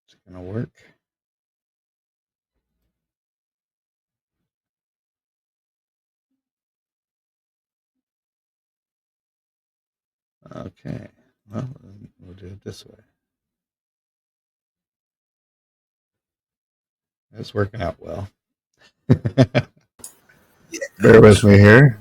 Is it gonna work? Okay. Well, we'll do it this way. It's working out well. Bear with me here.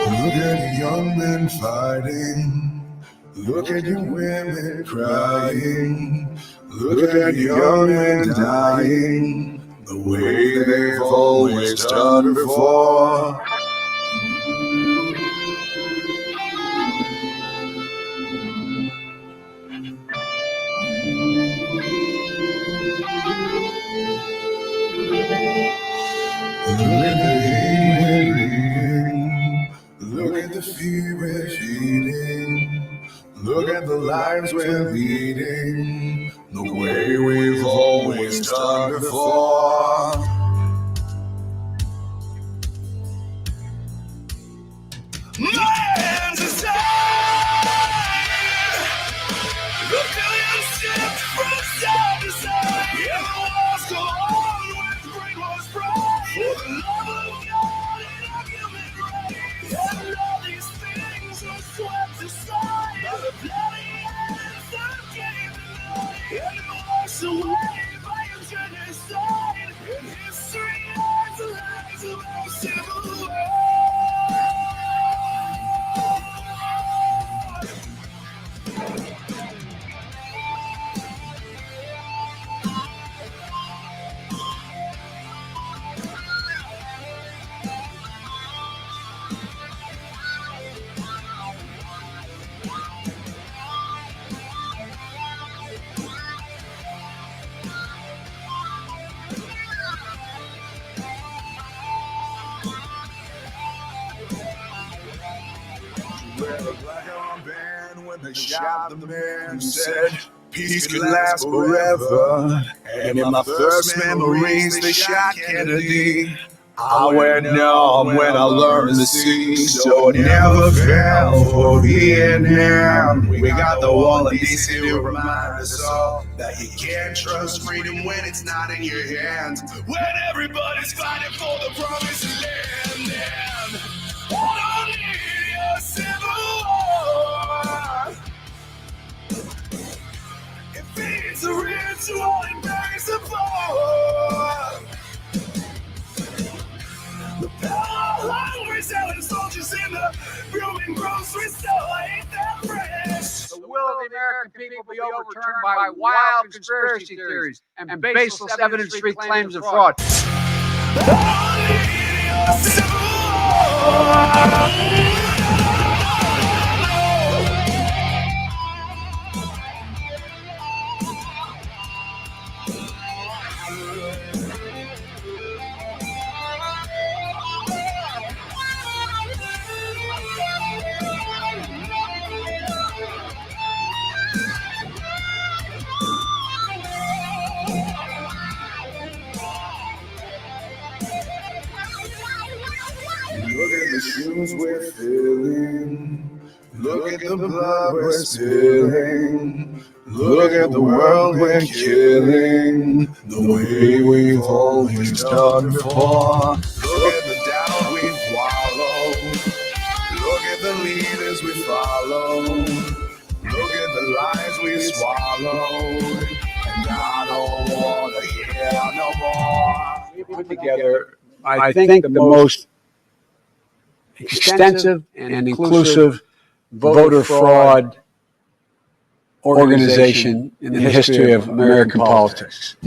Look at the young men fighting. Look at your women crying. Look at the young men dying. The way they've always done before. Look at the hate we're leading. Look at the fear we're feeding. Look at the lives we're leading. The way we've always done before. Man's aside. The billions shift from side to side. Yeah, the wars go on with brainwashed pride. For the love of God and our human race. And all these things are swept aside by the bloody hands that came tonight. And washed away by a genocide. And history hides the lies of our civil war. Wear a black armband when they shot the man who said peace could last forever. And in my first memories, they shot Kennedy. I went numb when I learned to see, so it never fell for Vietnam. We got the wall of DC to remind us all that you can't trust freedom when it's not in your hands. When everybody's fighting for the promised land, and I don't need a civil war. It feeds a ritual and begs the poor. The power hungry selling soldiers in the booming grocery store ain't that fresh. The will of the American people be overturned by wild conspiracy theories and baseless evidence-free claims of fraud. Look at the shoes we're filling. Look at the blood we're spilling. Look at the world we're killing. The way we've always done before. Look at the doubt we wallow. Look at the leaders we follow. Look at the lies we swallow. And I don't wanna hear no more. We put together I think the most extensive and inclusive voter fraud organization in the history of American politics.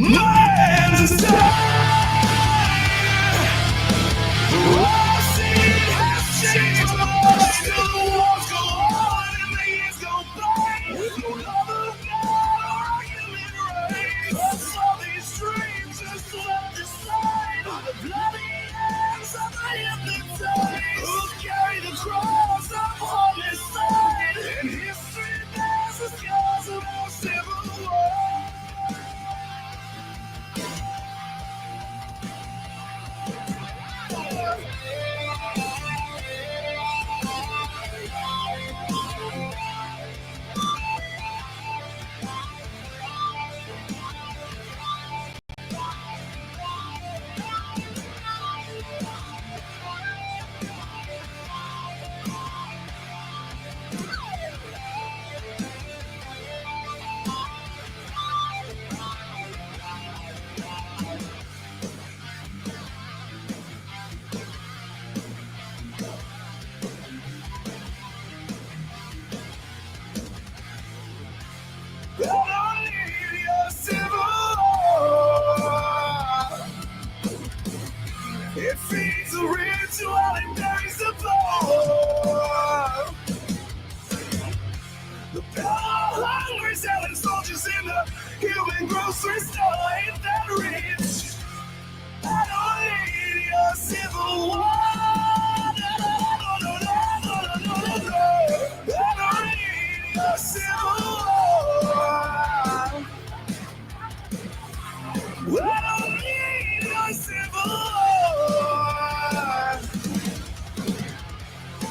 It feeds the ritual and buries the blood. The power-hungry selling soldiers in the human grocery store ain't that rich. I don't need your civil war. I don't need your civil war. I don't need your civil war.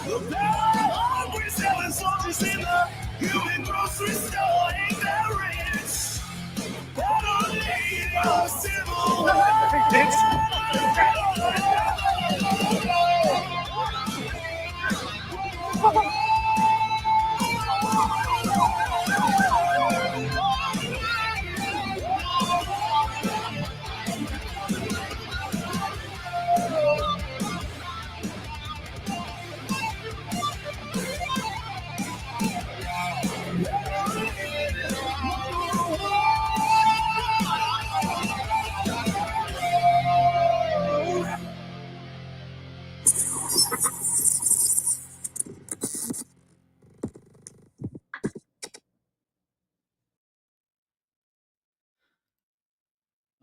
The power-hungry selling soldiers in the human grocery store ain't that rich. I don't need your civil war.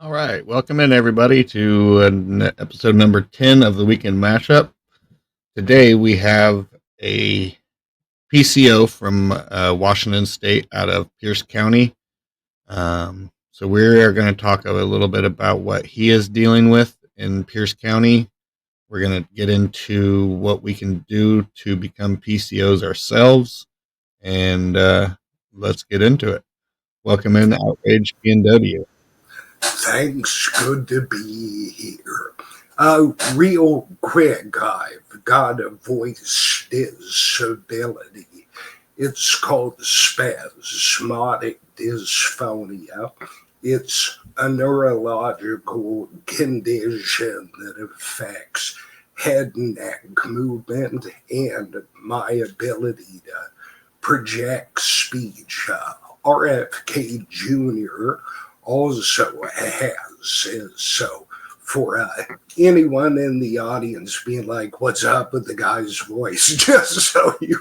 All right, welcome in everybody to episode number 10 of the Weekend Mashup. Today we have a PCO from Washington State out of Pierce County. So we are going to talk a little bit about what he is dealing with in Pierce County. We're going to get into what we can do to become PCOs ourselves, and let's get into it. Welcome in, Outrage PNW. Thanks, good to be here. Real quick, I've got a voice disability. It's called spasmodic dysphonia. It's a neurological condition that affects head and neck movement and my ability to project speech. RFK Jr. also has. So for anyone in the audience being like, what's up with the guy's voice, just so you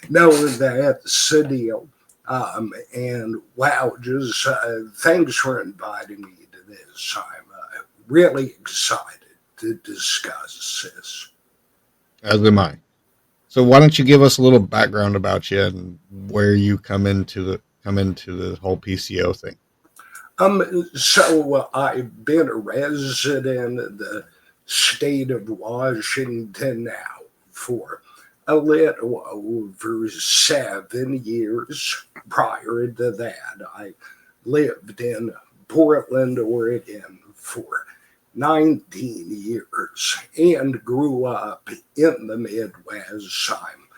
know that's the deal. And wow, just thanks for inviting me to this. I'm really excited to discuss this. As am I. So why don't you give us a little background about you and where you come into the whole PCO thing? So I've been a resident of the state of Washington now for a little over 7 years. Prior to that, I lived in Portland, Oregon for 19 years and grew up in the Midwest. I'm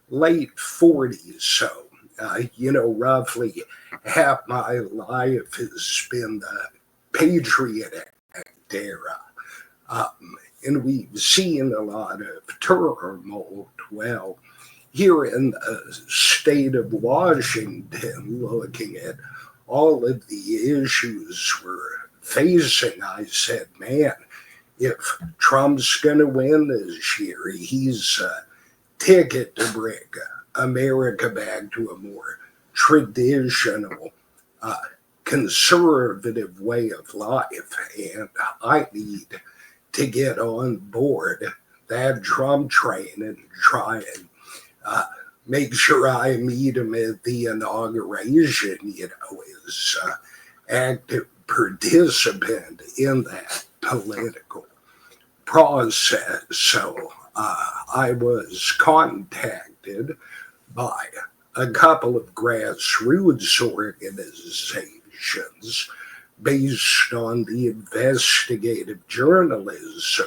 late 40s, so roughly half my life has been the Patriot Act era. and we've seen a lot of turmoil. Well, here in the state of Washington, looking at all of the issues we're facing, I said, man, if Trump's going to win this year, he's a ticket to bring America back to a more traditional, conservative way of life. And I need to get on board that Trump train and try and make sure I meet him at the inauguration, as active participant in that political process. So I was contacted by a couple of grassroots organizations based on the investigative journalism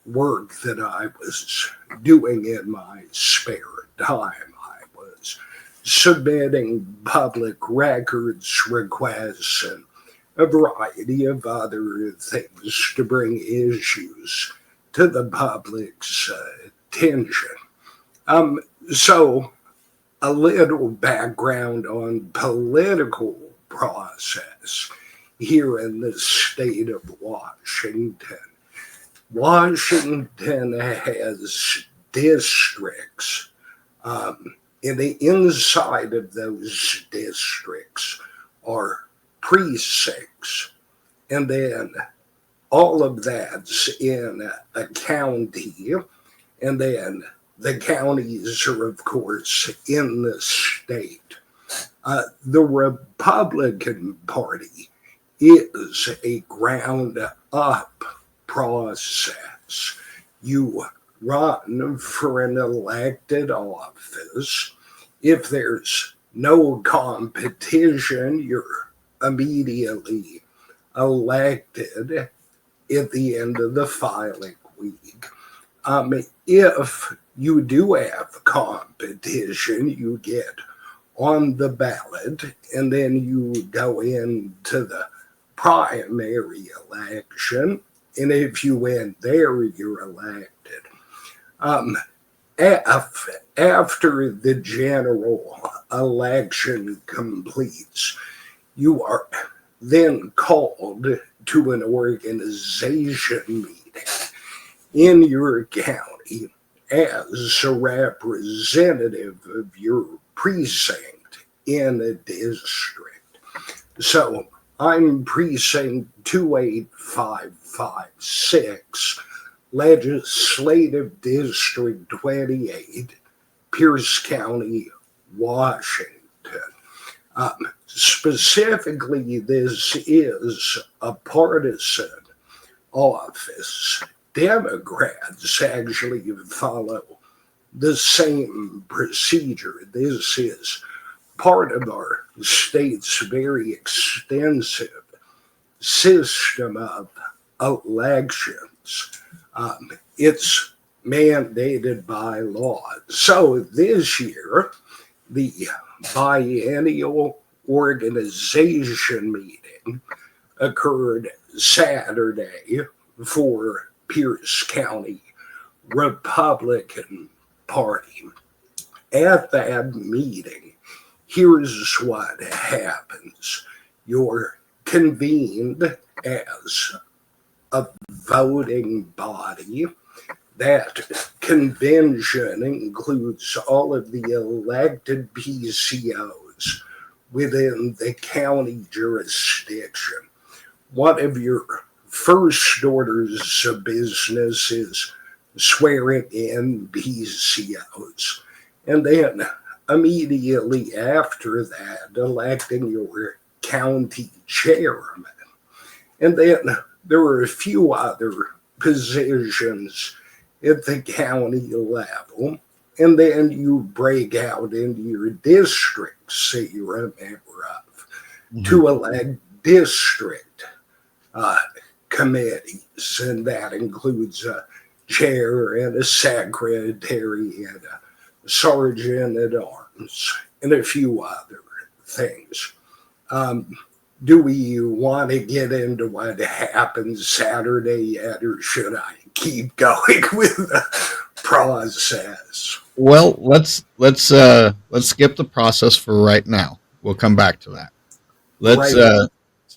work that I was doing in my spare time. I was submitting public records requests and a variety of other things to bring issues to the public's attention. So a little background on political process here in the state of Washington. Washington has districts, and the inside of those districts are precincts, and then all of that's in a county, and then the counties are, of course, in the state. The Republican Party is a ground up process. You run for an elected office. If there's no competition, you're immediately elected at the end of the filing week. If you do have competition, you get on the ballot, and then you go into the primary election, and if you win there, you're elected. After the general election completes, you are then called to an organization meeting in your county as a representative of your precinct in a district. So I'm precinct 28556, legislative district 28, Pierce County, Washington. Specifically, this is a partisan office. Democrats actually follow the same procedure. This is part of our state's very extensive system of elections. It's mandated by law. So this year, the biennial organization meeting occurred Saturday for Pierce County Republican Party. At that meeting, here's what happens. You're convened as a voting body. That convention includes all of the elected PCOs within the county jurisdiction. One of your first orders of business is swearing in PCOs. And then immediately after that, electing your county chairman. And then there are a few other positions at the county level. And then you break out into your districts that you're a member of to elect district committees. And that includes a chair and a secretary and a sergeant at arms and a few other things. Do we want to get into what happened Saturday yet, or should I keep going with the process. Well, let's skip the process for right now. We'll come back to that. Let's Right.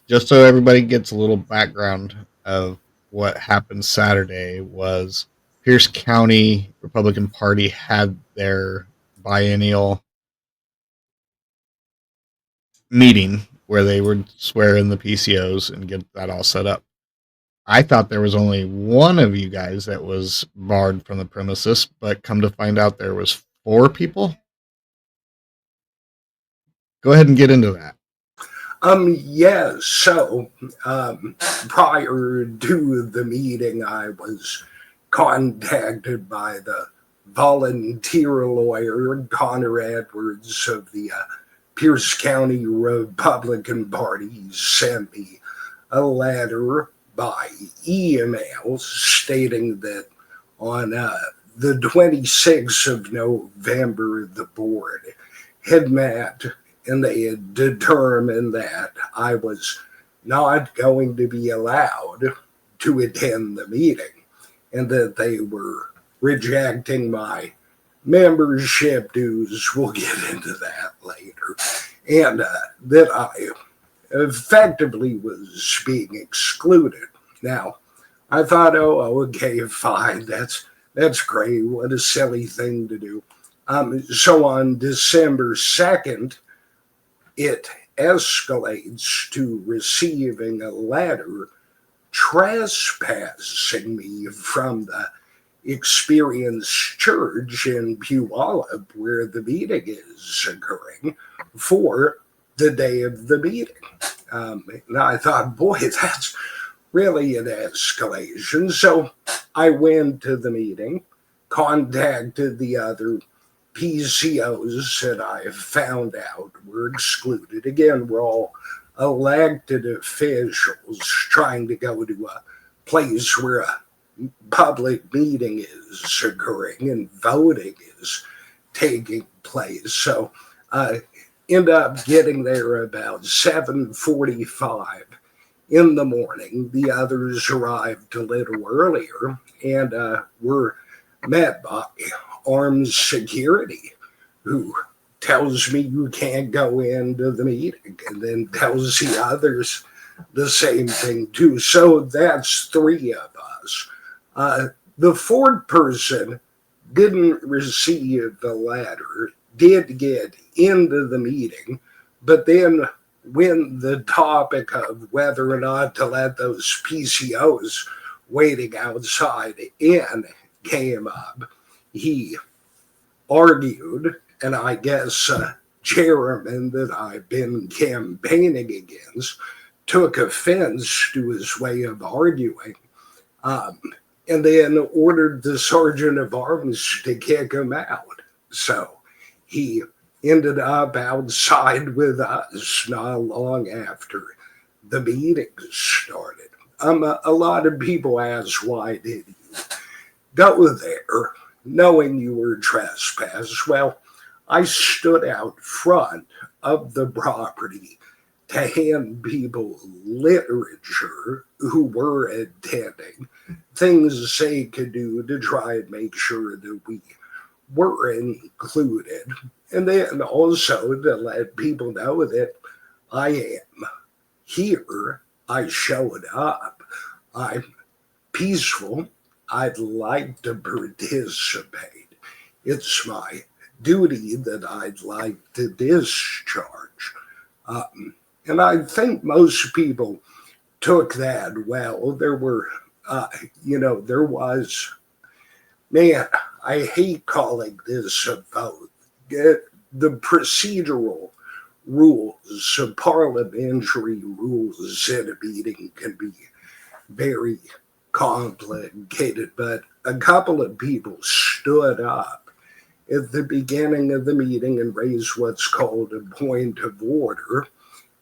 just so everybody gets a little background of what happened Saturday was Pierce County Republican Party had their biennial meeting where they would swear in the PCOs and get that all set up. I thought there was only one of you guys that was barred from the premises, but come to find out there was 4 people. Go ahead and get into that. Yes. So, prior to the meeting, I was contacted by the volunteer lawyer, Connor Edwards of the Pierce County Republican Party. He sent me a letter by email stating that on the 26th of November, the board had met and they had determined that I was not going to be allowed to attend the meeting and that they were rejecting my membership dues. We'll get into that later. And that I effectively was being excluded. Now, I thought, oh, okay, fine, that's great. What a silly thing to do. So on December 2nd, it escalates to receiving a letter trespassing me from the Experience Church in Puyallup, where the meeting is occurring, for the day of the meeting. And I thought, boy, that's really an escalation. So I went to the meeting, contacted the other PCOs that I found out were excluded. Again, we're all elected officials trying to go to a place where a public meeting is occurring and voting is taking place. So I end up getting there about 7:45 in the morning. The others arrived a little earlier and were met by armed security who tells me you can't go into the meeting and then tells the others the same thing too. So that's 3 of us. The 4th person didn't receive the letter, did get into the meeting, but then when the topic of whether or not to let those PCOs waiting outside in came up, he argued, and I guess chairman that I've been campaigning against took offense to his way of arguing, and then ordered the sergeant of arms to kick him out. So he ended up outside with us not long after the meeting started. A lot of people ask, why did you go there knowing you were trespassed? Well, I stood out front of the property to hand people literature who were attending, things they could do to try and make sure that we were included. And then also to let people know that I am here. I showed up. I'm peaceful. I'd like to participate. It's my duty that I'd like to discharge. And I think most people took that well. There were, there was, man, I hate calling this a vote. The procedural rules, parliamentary rules in a meeting can be very complicated, but a couple of people stood up at the beginning of the meeting and raised what's called a point of order.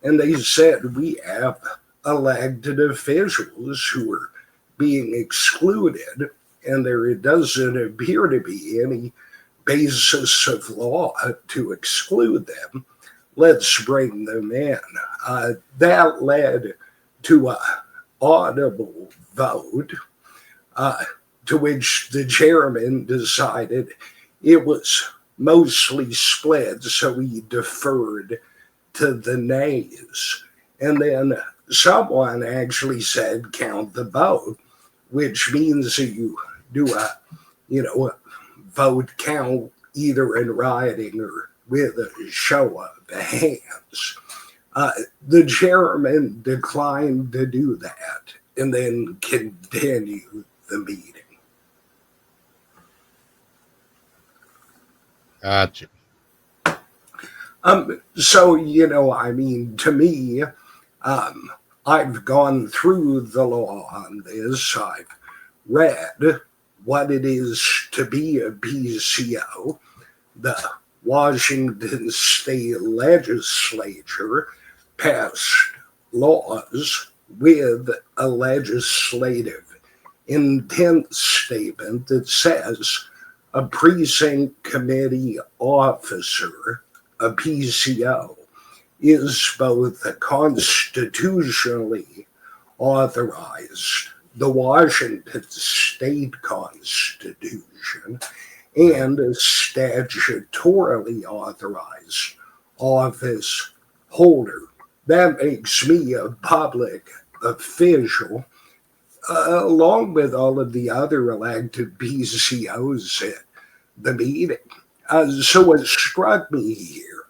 And they said, we have elected officials who are being excluded, and there doesn't appear to be any basis of law to exclude them. Let's bring them in. That led to an audible vote. to which the chairman decided it was mostly split, so he deferred to the nays. And then someone actually said, count the vote, which means that you do a vote count either in writing or with a show of hands. The chairman declined to do that and then continued the meeting. Gotcha. So, to me, I've gone through the law on this. I've read what it is to be a PCO. The Washington State Legislature passed laws with a legislative intent statement that says a precinct committee officer, a PCO, is both constitutionally authorized, the Washington State Constitution, and a statutorily authorized office holder. That makes me a public official, along with all of the other elected PCOs at the meeting. So what struck me here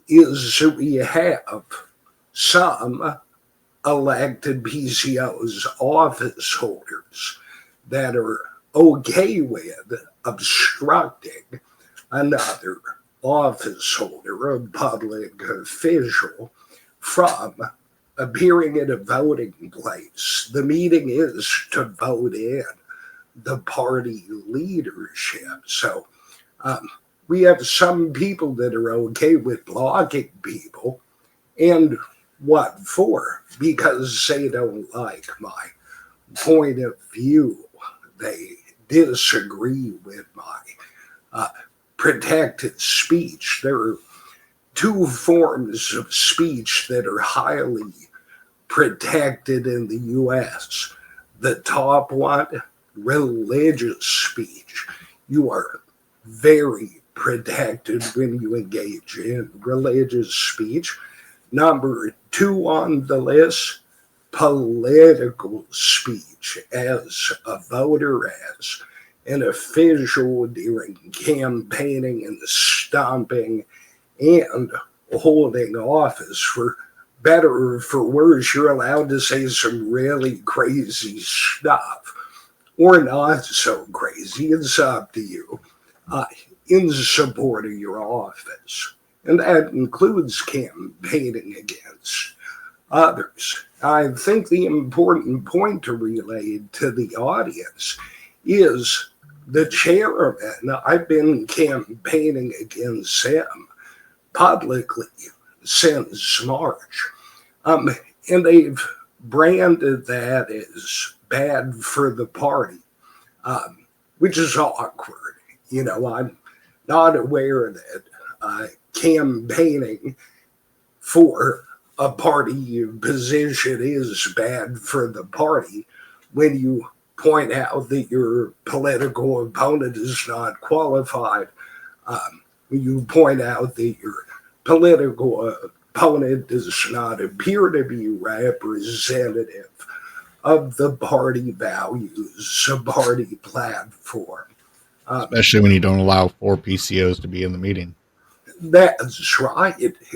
is that we have some elected PCOs, office holders, that are okay with obstructing another office holder, a public official, from appearing at a voting place. The meeting is to vote in the party leadership. So we have some people that are okay with blocking people. And what for? Because they don't like my point of view. They disagree with my protected speech. There are two forms of speech that are highly protected in the U.S. The top one, religious speech. You are very protected when you engage in religious speech. Number two on the list, political speech. As a voter, as an official during campaigning and stomping and holding office, for better or for worse, you're allowed to say some really crazy stuff, or not so crazy. It's up to you, in support of your office. And that includes campaigning against others. I think the important point to relay to the audience is the chairman. I've been campaigning against him publicly since March. And they've branded that as bad for the party, which is awkward. I'm not aware that campaigning for a party position is bad for the party when you point out that your political opponent is not qualified. When you point out that your political opponent does not appear to be representative of the party values, the party platform. Especially when you don't allow 4 PCOs to be in the meeting. That's right.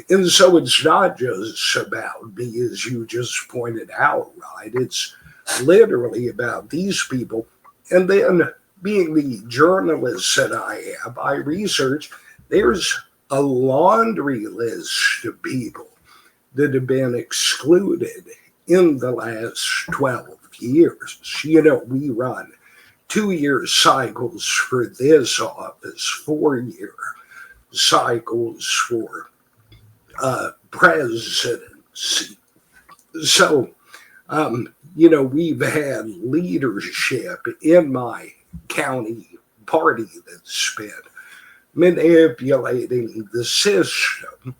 And so it's not just about me, as you just pointed out, right? It's literally about these people. And then, being the journalist that I am, I research, there's a laundry list of people that have been excluded in the last 12 years. We run 2-year cycles for this office, 4-year cycles for presidency. So, we've had leadership in my county party that's been manipulating the system.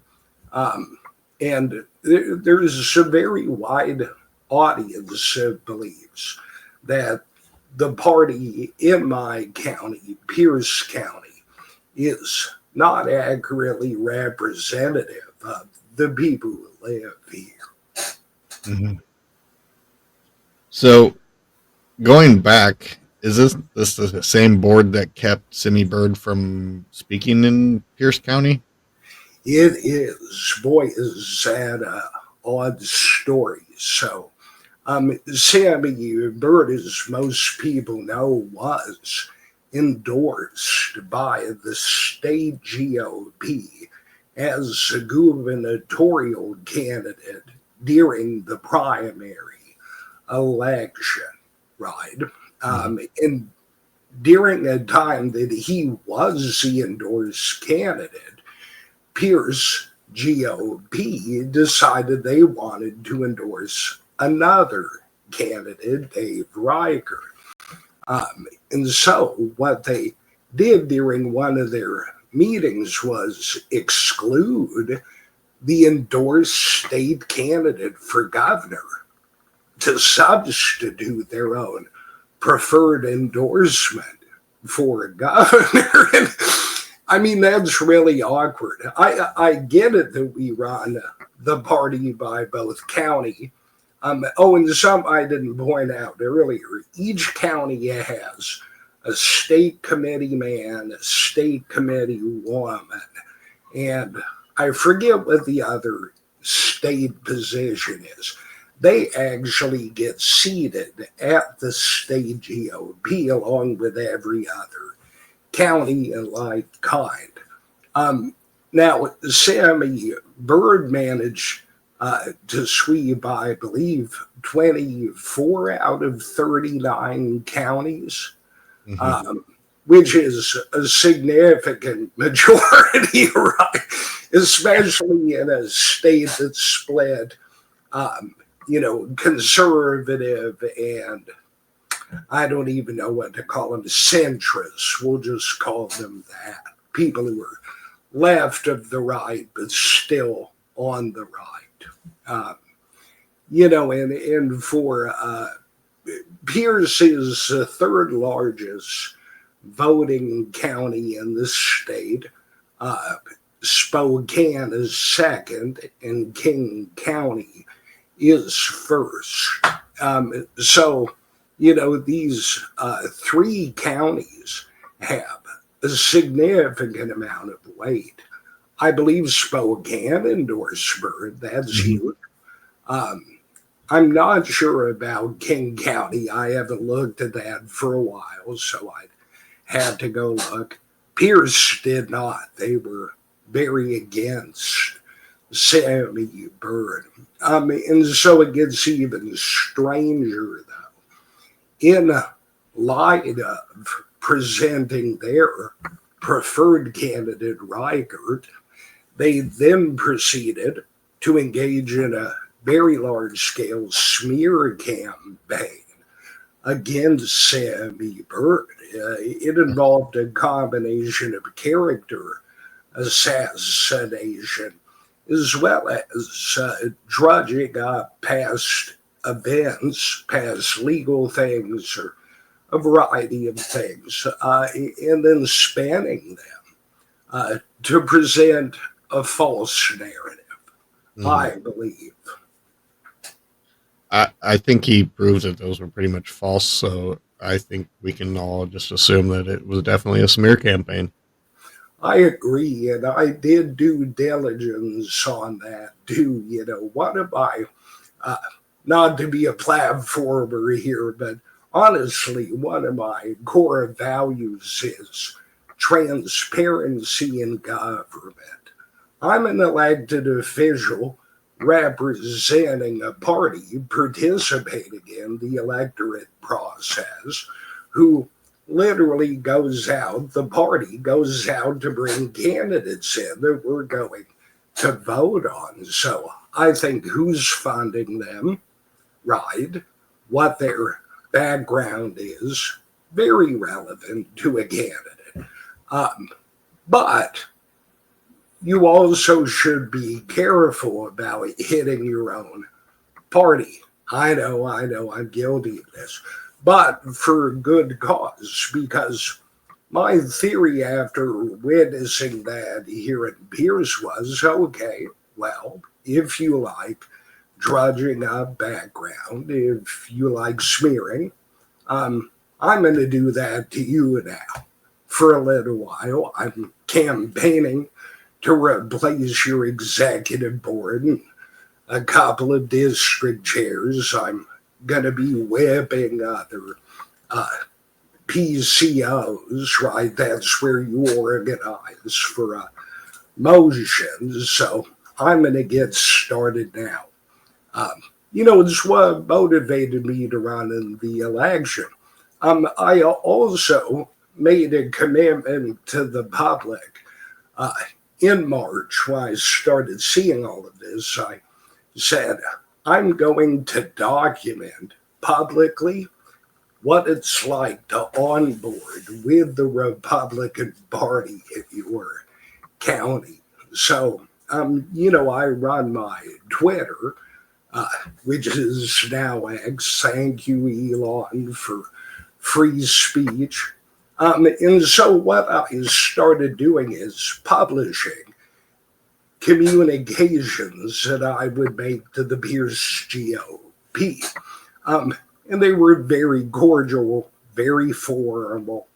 And there's a very wide audience that believes that the party in my county, Pierce County, is not accurately representative of the people who live here. Mhm. So going back, is this the same board that kept Simi Bird from speaking in Pierce County? It is, boy, is that a odd story. So, Sammy Bird, as most people know, was endorsed by the state GOP as a gubernatorial candidate during the primary election, right? And during a time that he was the endorsed candidate, Pierce GOP decided they wanted to endorse another candidate, Dave Riker. And so what they did during one of their meetings was exclude the endorsed state candidate for governor to substitute their own preferred endorsement for governor. And I mean, that's really awkward. I get it that we run the party by both county. And some I didn't point out earlier, each county has a state committee man, a state committee woman, and I forget what the other state position is. They actually get seated at the state GOP along with every other county and like kind. Now, Sammy Bird managed to sweep, I believe, 24 out of 39 counties, which is a significant majority, right? Especially in a state that's split, conservative and I don't even know what to call them, centrists. We'll just call them that. People who are left of the right, but still on the right. And for Pierce is the third largest voting county in the state. Spokane is second, and King County is first. These three counties have a significant amount of weight. I believe Spokane endorsed Bird. That's huge. I'm not sure about King County. I haven't looked at that for a while, so I had to go look. Pierce did not. They were very against Sammy Bird. And so it gets even stranger, though. In light of presenting their preferred candidate, Reichert, they then proceeded to engage in a very large-scale smear campaign against Sammy Bird. It involved a combination of character assassination as well as drudging up past events, past legal things, or a variety of things, and then spanning them to present a false narrative, I believe. I think he proves that those were pretty much false, so I think we can all just assume that it was definitely a smear campaign. I agree, and I did due diligence on that too. One of my, not to be a platformer here, but honestly, one of my core values is transparency in government. I'm an elected official representing a party participating in the electorate process who literally the party goes out to bring candidates in that we're going to vote on. So I think who's funding them, right, what their background is, very relevant to a candidate. But you also should be careful about hitting your own party. I know, I'm guilty of this. but for good cause, because my theory after witnessing that here in Pierce was, okay, well, if you like drudging up background, if you like smearing, I'm going to do that to you now. For a little while, I'm campaigning to replace your executive board and a couple of district chairs. I'm going to be whipping other PCOs, right? That's where you organize for motions. So I'm going to get started now. It's what motivated me to run in the election. I also made a commitment to the public in March when I started seeing all of this. I said, I'm going to document publicly what it's like to onboard with the Republican Party in your county. So, I run my Twitter, which is now X. Thank you, Elon, for free speech. And so what I started doing is publishing communications that I would make to the Pierce GOP. And they were very cordial, very formal,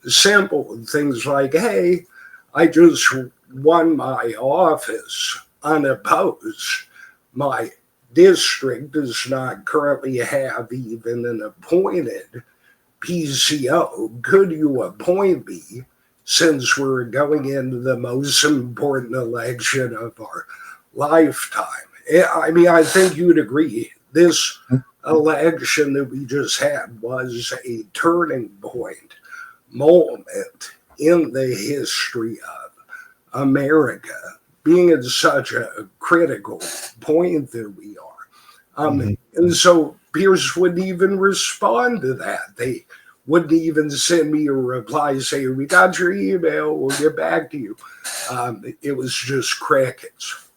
simple things like, hey, I just won my office unopposed. My district does not currently have even an appointed PCO. Could you appoint me since we're going into the most important election of our lifetime? I mean, I think you'd agree this election that we just had was a turning point moment in the history of America, being at such a critical point that we are. And so Pierce wouldn't even respond to that. They wouldn't even send me a reply saying, we got your email, we'll get back to you. It was just crickets.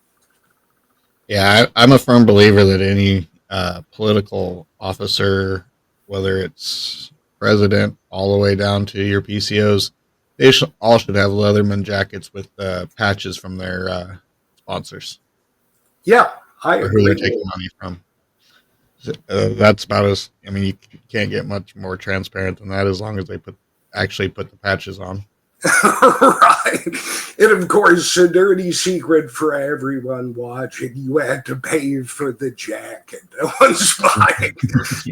Yeah, I'm a firm believer that any political officer, whether it's president all the way down to your PCOs, they all should have Leatherman jackets with patches from their sponsors. Yeah, I or agree. who they're taking money from. That's about as. I mean, you can't get much more transparent than that as long as they actually put the patches on. Right. And of course, a dirty secret for everyone watching, you had to pay for the jacket. No one's buying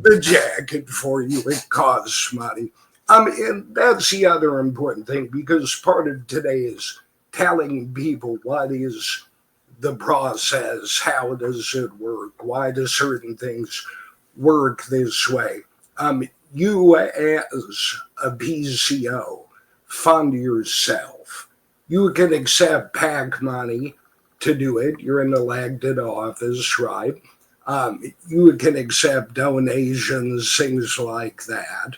the jacket for you. It costs money. And that's the other important thing, because part of today is telling people what is the process, how does it work, why do certain things work this way. You as a PCO fund yourself. You can accept PAC money to do it. You're an elected office, right? You can accept donations, things like that.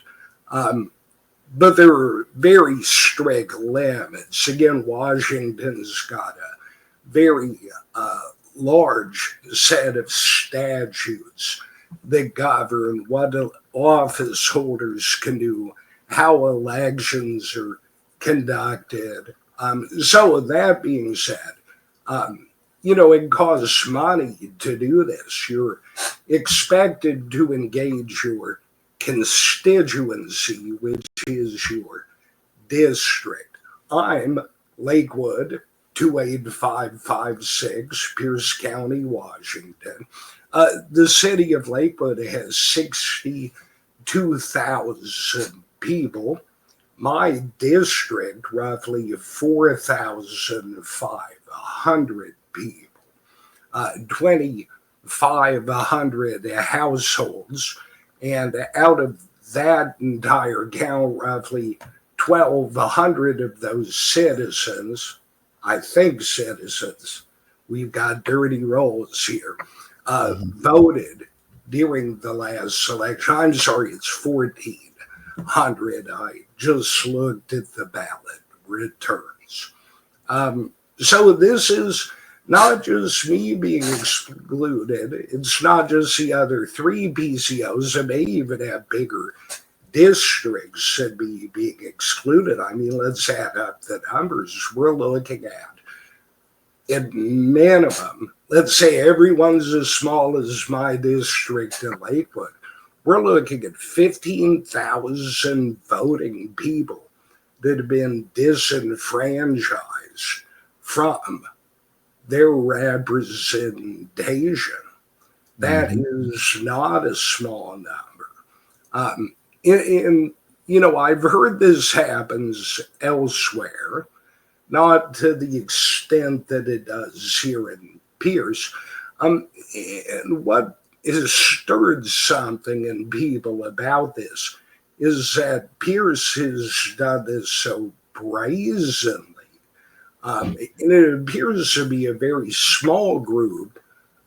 But there are very strict limits. Again, Washington's got a very large set of statutes that govern what office holders can do, how elections are conducted. So with that being said, it costs money to do this. You're expected to engage your constituency, which is your district. I'm Lakewood, 28556, Pierce County, Washington. The city of Lakewood has 62,000 people. My district, roughly 4,500 people, 2,500 households, and out of that entire count, roughly 1,200 of those citizens, I think citizens, we've got dirty rolls here, voted during the last election. I'm sorry, it's 1,400. I just looked at the ballot returns. So this is not just me being excluded. It's not just the other three PCOs that may even have bigger districts that be being excluded. I mean, let's add up the numbers. We're looking at minimum, let's say everyone's as small as my district in Lakewood. We're looking at 15,000 voting people that have been disenfranchised from their representation. That is not a small number. I've heard this happens elsewhere, not to the extent that it does here in Pierce. And what has stirred something in people about this is that Pierce has done this so brazenly. And it appears to be a very small group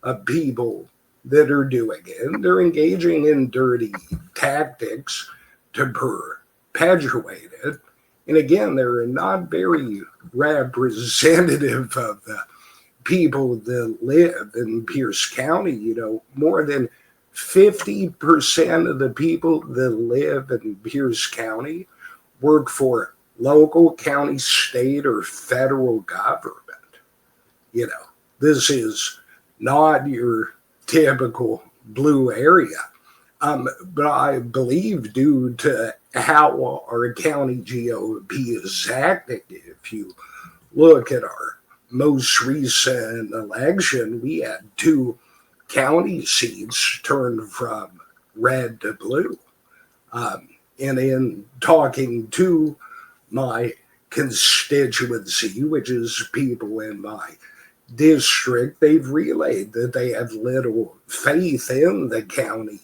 of people that are doing it. They're engaging in dirty tactics to perpetuate it. And again, they're not very representative of the people that live in Pierce County. More than 50% of the people that live in Pierce County work for local, county, state, or federal government. This is not your typical blue area. But I believe due to how our county GOP is acting, if you look at our most recent election, we had 2 county seats turned from red to blue. And in talking to my constituency, which is people in my district, they've relayed that they have little faith in the county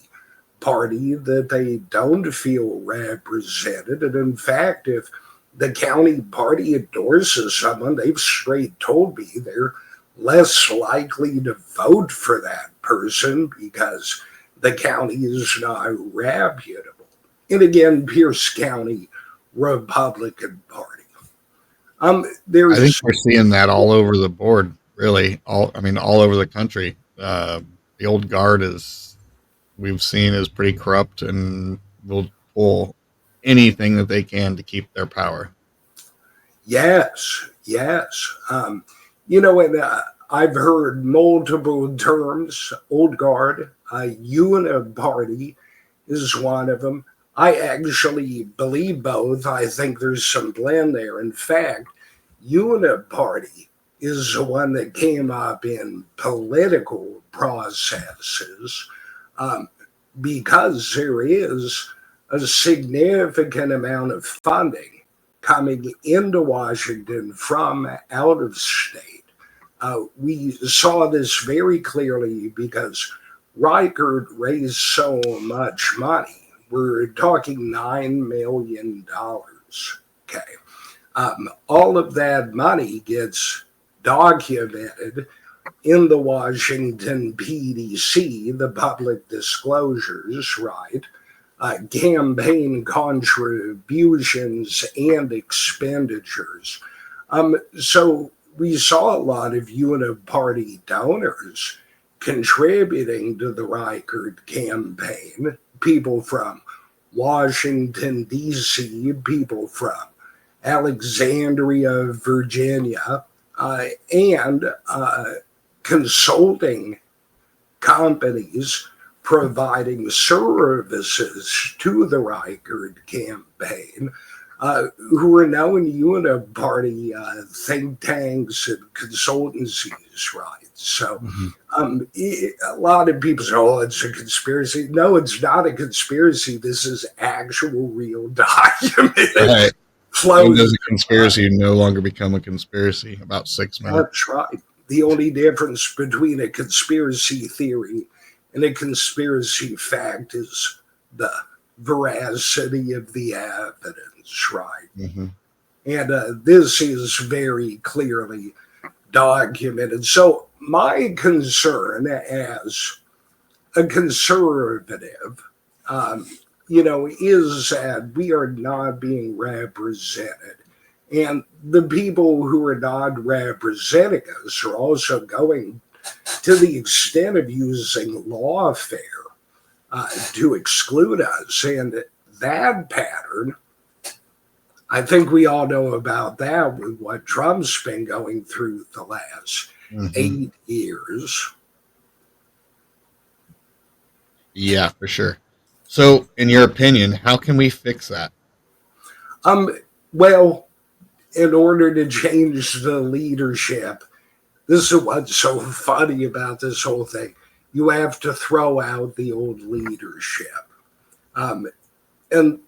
party, that they don't feel represented. And in fact, if the county party endorses someone, they've straight told me they're less likely to vote for that person because the county is not reputable. And again, Pierce County Republican Party. I think we're seeing that all over the board, really. All over the country. The old guard we've seen is pretty corrupt and will pull anything that they can to keep their power. Yes. And I've heard multiple terms. Old guard, uniparty is one of them. I actually believe both. I think there's some blend there. In fact, uniparty is the one that came up in political processes because there is a significant amount of funding coming into Washington from out of state. We saw this very clearly because Reichert raised so much money. We're talking $9 million. Okay. All of that money gets documented in the Washington PDC, the public disclosures, right? Campaign contributions and expenditures. So we saw a lot of uniparty donors contributing to the Reichert campaign, people from Washington, D.C., people from Alexandria, Virginia, and consulting companies providing services to the Reichert campaign, who are now in uniparty think tanks and consultancies, right? So a lot of people say, oh, it's a conspiracy. No, it's not a conspiracy. This is actual real documented. Right. When does a conspiracy no longer become a conspiracy? About 6 minutes. That's right. The only difference between a conspiracy theory and a conspiracy fact is the veracity of the evidence, right? And this is very clearly documented. So my concern as a conservative, is that we are not being represented And the people who are not representing us are also going to the extent of using lawfare to exclude us. And that pattern, I think we all know about that with what Trump's been going through the last 8 years. Yeah, for sure. So, in your opinion, how can we fix that? Well, in order to change the leadership, this is what's so funny about this whole thing. You have to throw out the old leadership. And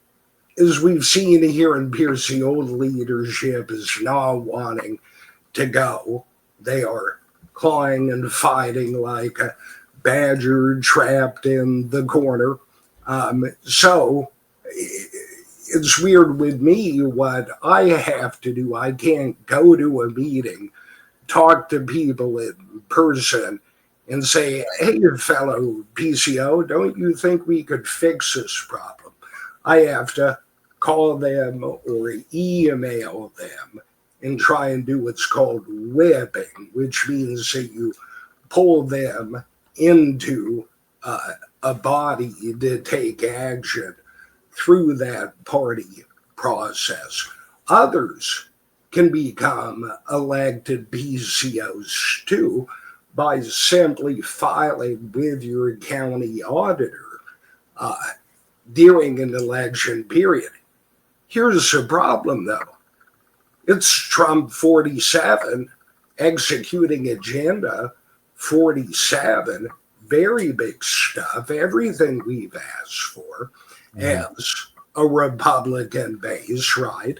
as we've seen here in Pierce, the old leadership is not wanting to go. They are clawing and fighting like a badger trapped in the corner. So it's weird with me what I have to do. I can't go to a meeting, talk to people in person, and say, hey, fellow PCO, don't you think we could fix this problem? I have to call them or email them and try and do what's called whipping, which means that you pull them into a body to take action through that party process. Others can become elected PCOs too by simply filing with your county auditor during an election period. Here's the problem, though. It's Trump 47 executing Agenda 47, very big stuff, everything we've asked for as a Republican base, right?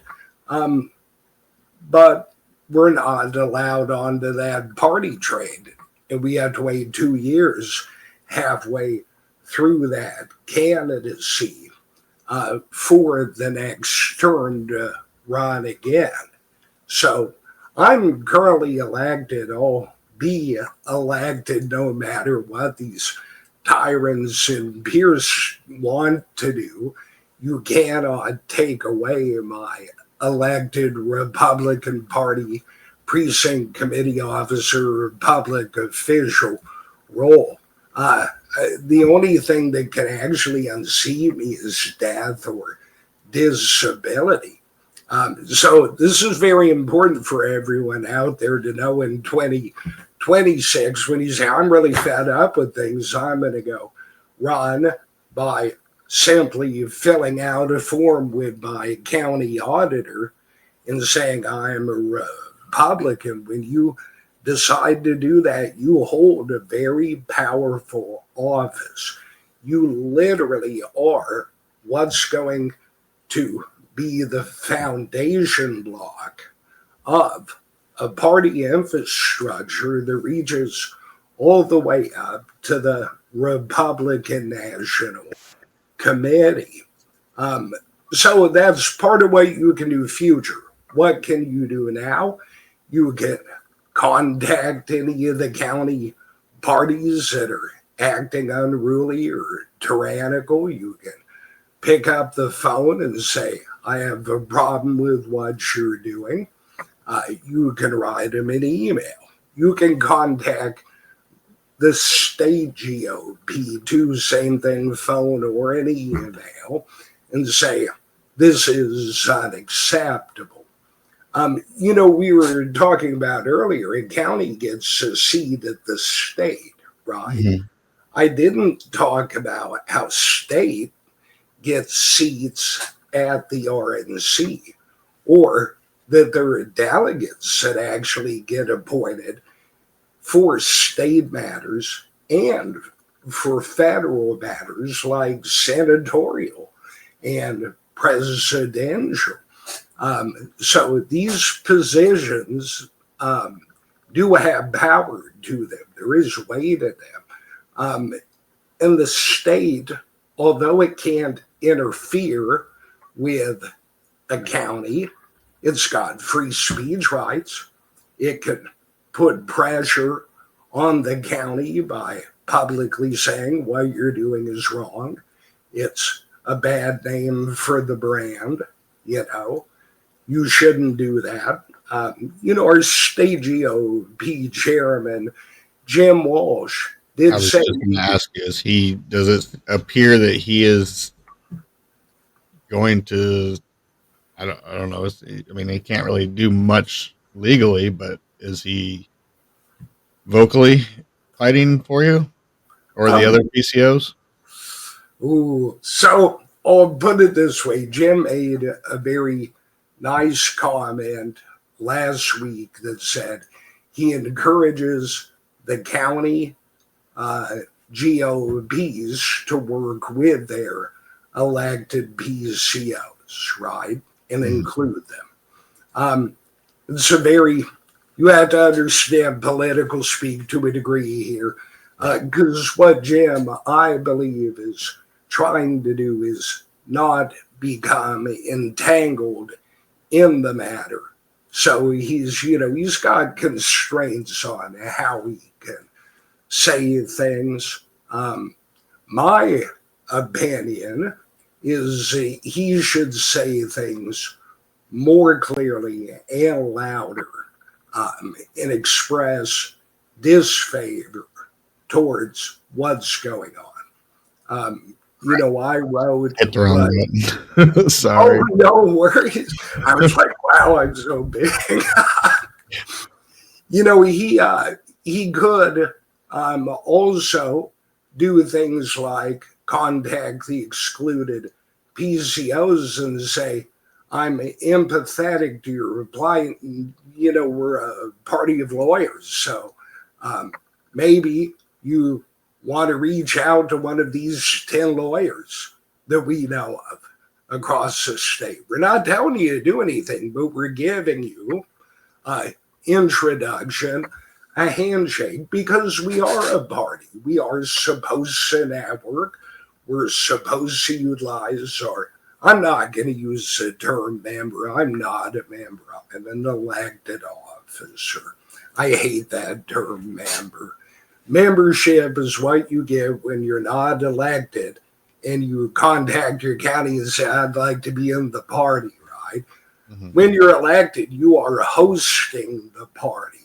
But we're not allowed onto that party train, and we have to wait 2 years halfway through that candidacy for the next turn to run again. So I'm currently elected. I'll be elected no matter what these tyrants in Pierce want to do. You cannot take away my elected Republican Party precinct committee officer, public official role. The only thing that can actually unseat me is death or disability. So this is very important for everyone out there to know in 2026 when you say, I'm really fed up with things, I'm going to go run by simply filling out a form with my county auditor and saying I'm a Republican. When you decide to do that, you hold a very powerful office. You literally are what's going to be the foundation block of a party infrastructure that reaches all the way up to the Republican National Committee. So that's part of what you can do future. What can you do now? You can contact any of the county parties that are acting unruly or tyrannical. You can pick up the phone and say, I have a problem with what you're doing. You can write them an email. You can contact the state GOP too, same thing, phone or an email, and say, this is unacceptable. We were talking about earlier, a county gets a seat at the state, right? I didn't talk about how state gets seats at the RNC, or that there are delegates that actually get appointed for state matters and for federal matters like senatorial and presidential. So these positions do have power to them. There is weight in them. And the state, although it can't interfere with a county, it's got free speech rights. It can put pressure on the county by publicly saying what you're doing is wrong. It's a bad name for the brand, you shouldn't do that. Our state GOP chairman, Jim Walsh, I did was say, just going to ask you, does it appear that he is going to, I don't know. I mean, he can't really do much legally, but is he vocally fighting for you or the um, other PCOs? so I'll put it this way. Jim made a very nice comment last week that said he encourages the county GOPs to work with their elected PCOs, right, and include them. It's a very, you have to understand political speak to a degree here, because what Jim, I believe, is trying to do is not become entangled in the matter. So he's got constraints on how he can say things. My opinion is he should say things more clearly and louder, and express disfavor towards what's going on. I wrote. Hit the wrong button. Sorry. Oh, no worries. I was like, wow, I'm so big. He could also do things like contact the excluded PCOs and say, I'm empathetic to your reply. We're a party of lawyers. So maybe you want to reach out to one of these 10 lawyers that we know of across the state. We're not telling you to do anything, but we're giving you an introduction, a handshake, because we are a party. We are supposed to network. We're supposed to utilize our, I'm not going to use the term member. I'm not a member. I'm an elected officer. I hate that term, member. Membership is what you get when you're not elected and you contact your county and say, I'd like to be in the party, right? Mm-hmm. When you're elected, you are hosting the party.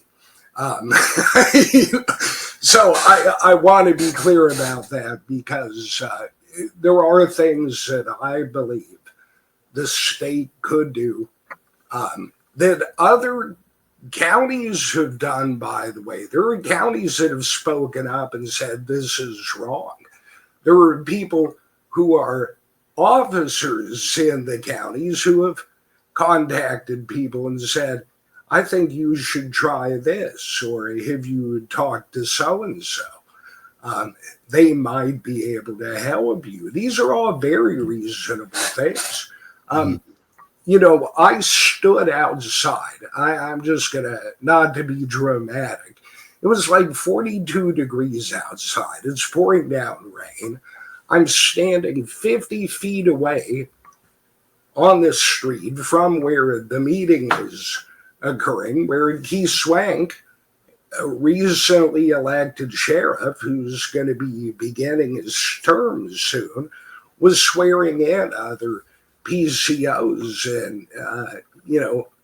So I want to be clear about that, because there are things that I believe the state could do that other counties have done, by the way. There are counties that have spoken up and said this is wrong. There are people who are officers in the counties who have contacted people and said, I think you should try this, or have you talked to so-and-so? They might be able to help you. These are all very reasonable things. I stood outside. I'm just going to, not to be dramatic. It was like 42 degrees outside. It's pouring down rain. I'm standing 50 feet away on the street from where the meeting was occurring, where Keith Swank, a recently elected sheriff who's going to be beginning his term soon, was swearing in other PCOs. And,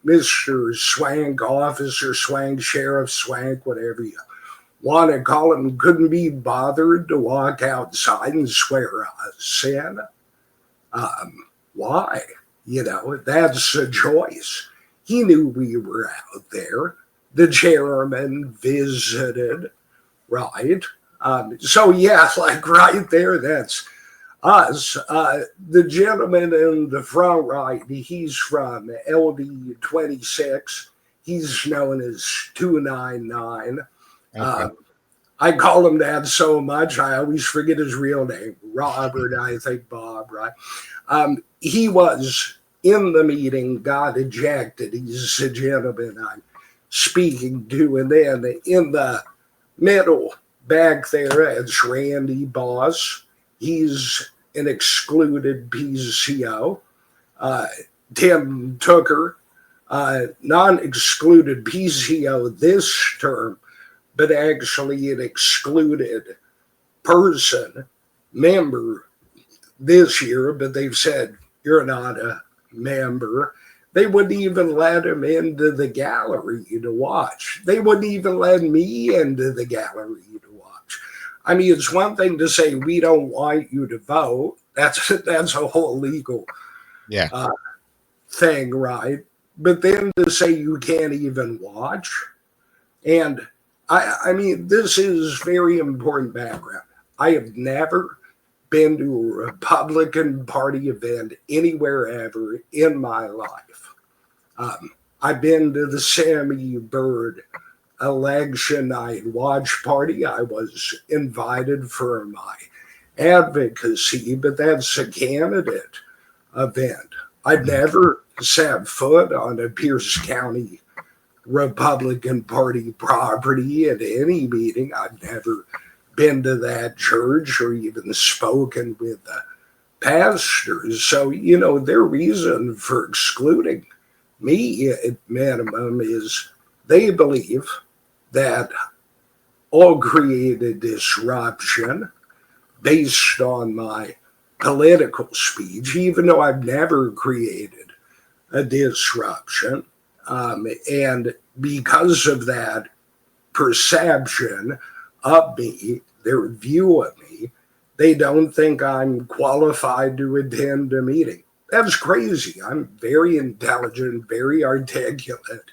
Mr. Swank, Officer Swank, Sheriff Swank, whatever you want to call him, couldn't be bothered to walk outside and swear us in. Why? That's a choice. He knew we were out there. The chairman visited, right? So yeah, like right there, that's us. The gentleman in the front right, he's from LD 26. He's known as 299. Okay. I call him that so much, I always forget his real name. Robert, I think Bob, right? He was in the meeting, got ejected. He's a gentleman I'm speaking to. And then in the middle back there, it's Randy Boss. He's an excluded PCO. Tim Tucker, non-excluded PCO this term, but actually an excluded person, member this year, but they've said you're not a member. They wouldn't even let him into the gallery to watch. They wouldn't even let me into the gallery to watch. I mean, it's one thing to say we don't want you to vote. That's a whole legal thing, right? But then to say you can't even watch, and I mean, this is very important background. I have never been to a Republican Party event anywhere ever in my life. I've been to the Sammy Bird election night watch party. I was invited for my advocacy, but that's a candidate event. I've never set foot on a Pierce County Republican Party property at any meeting. I've never been to that church or even spoken with the pastors. So, their reason for excluding me at minimum is they believe that I'll create a disruption based on my political speech, even though I've never created a disruption. And because of that perception of me, their view of me, they don't think I'm qualified to attend a meeting. That's crazy. I'm very intelligent, very articulate,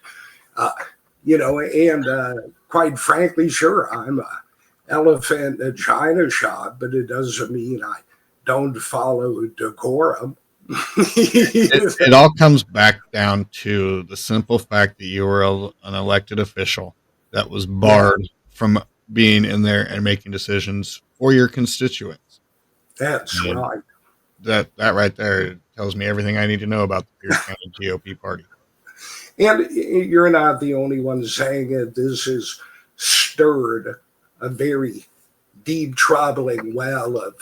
and quite frankly, sure, I'm an elephant in a china shop, but it doesn't mean I don't follow decorum. It all comes back down to the simple fact that you were an elected official that was barred from being in there and making decisions for your constituents. That's right. That right there tells me everything I need to know about the Pierce County GOP party. And you're not the only one saying it. This has stirred a very deep, troubling well of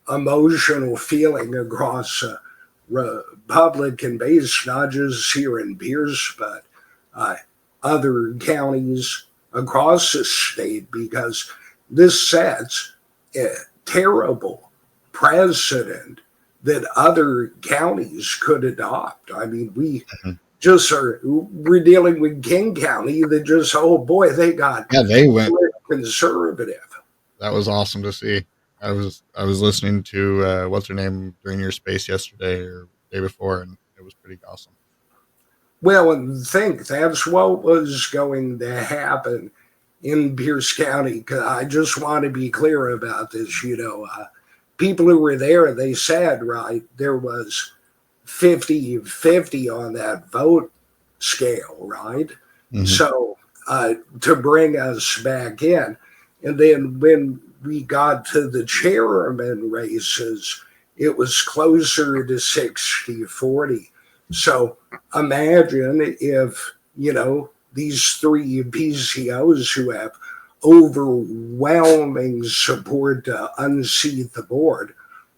emotional feeling across Republican base, not just here in Pierce, but other counties across the state, because this sets a terrible precedent that other counties could adopt. I mean, we're dealing with King County that just, oh boy, they went conservative. That was awesome to see. I was listening to what's her name during your space yesterday or the day before, and it was pretty awesome. Well, and think that's what was going to happen in Pierce County. Cause I just want to be clear about this. People who were there, they said, right, there was 50-50 on that vote scale, right? Mm-hmm. So to bring us back in, and then when we got to the chairman races, it was closer to 60-40. So imagine if, these three PCOs who have overwhelming support to unseat the board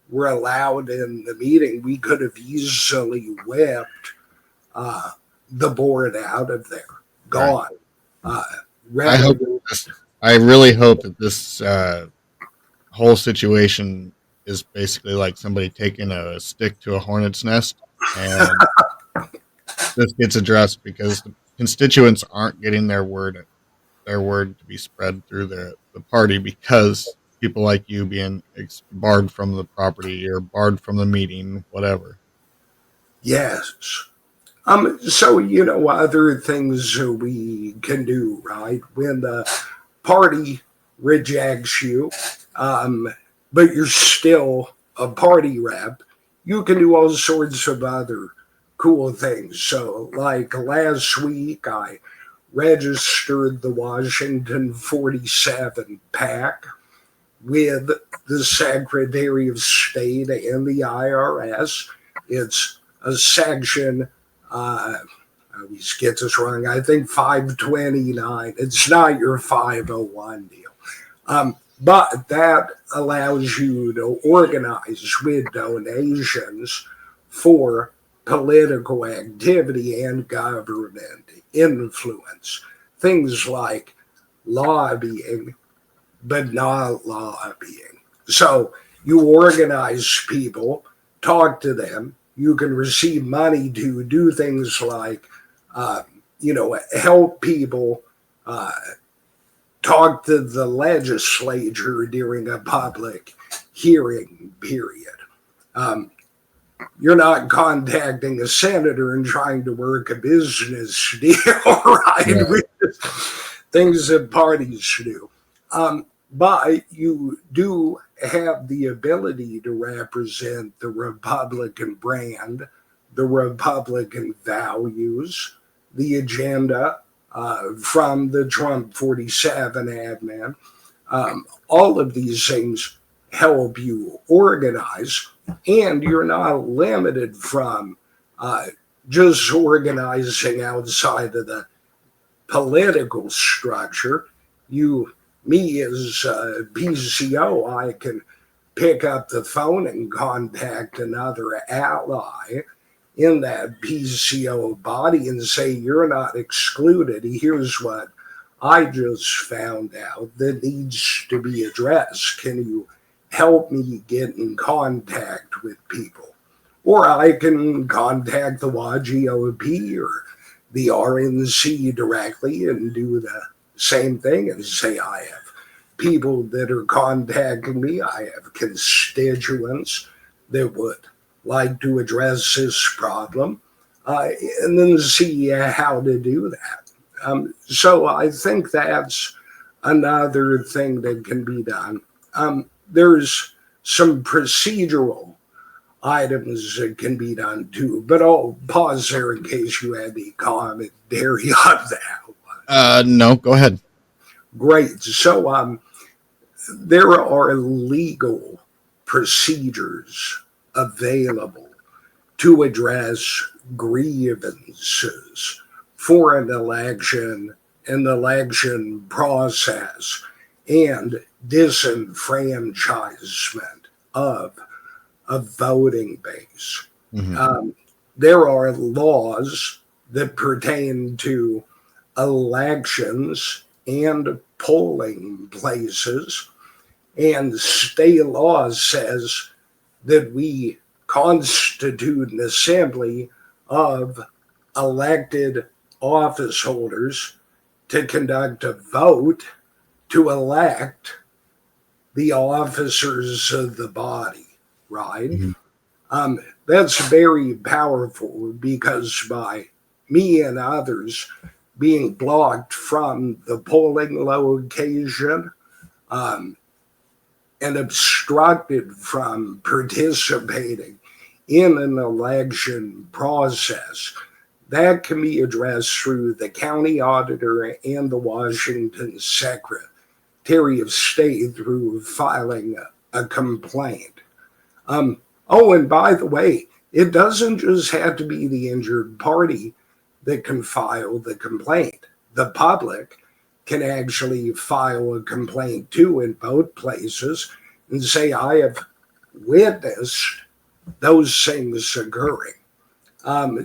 were allowed in the meeting, we could have easily whipped the board out of there. Gone. Right. I really hope that this whole situation is basically like somebody taking a stick to a hornet's nest, and this gets addressed because the constituents aren't getting their word to be spread through the party because people like you being barred from the property or barred from the meeting, whatever. Yes. So, other things we can do, right? When the party rejects you, but you're still a party rep, you can do all sorts of other cool things. So, like last week, I registered the Washington 47 PAC with the Secretary of State and the IRS. It's a section, I always get this wrong, I think 529. It's not your 501 deal. But that allows you to organize with donations for political activity and government influence. Things like lobbying, but not lobbying. So you organize people, talk to them, you can receive money to do things like, help people talk to the legislature during a public hearing period. You're not contacting a senator and trying to work a business deal, right? Yeah. Which is things that parties do. But you do have the ability to represent the Republican brand, the Republican values, the agenda from the Trump 47 admin. All of these things help you organize, and you're not limited from just organizing outside of the political structure. Me as a PCO, I can pick up the phone and contact another ally in that PCO body and say, you're not excluded. Here's what I just found out that needs to be addressed. Can you help me get in contact with people? Or I can contact the YGOP or the RNC directly and do the same thing and say, I have people that are contacting me. I have constituents that would like to address this problem, and then see how to do that. So I think that's another thing that can be done. There's some procedural items that can be done too, but I'll pause there in case you had any commentary on that. No, go ahead. Great. So there are legal procedures available to address grievances for an election process and disenfranchisement of a voting base. Mm-hmm. There are laws that pertain to elections and polling places, and state law says that we constitute an assembly of elected office holders to conduct a vote to elect the officers of the body, right? Mm-hmm. That's very powerful because by me and others being blocked from the polling location and obstructed from participating in an election process, that can be addressed through the county auditor and the Washington Secretary of State through filing a complaint. Oh, and by the way, it doesn't just have to be the injured party that can file the complaint. The public can actually file a complaint too in both places and say, I have witnessed those things occurring.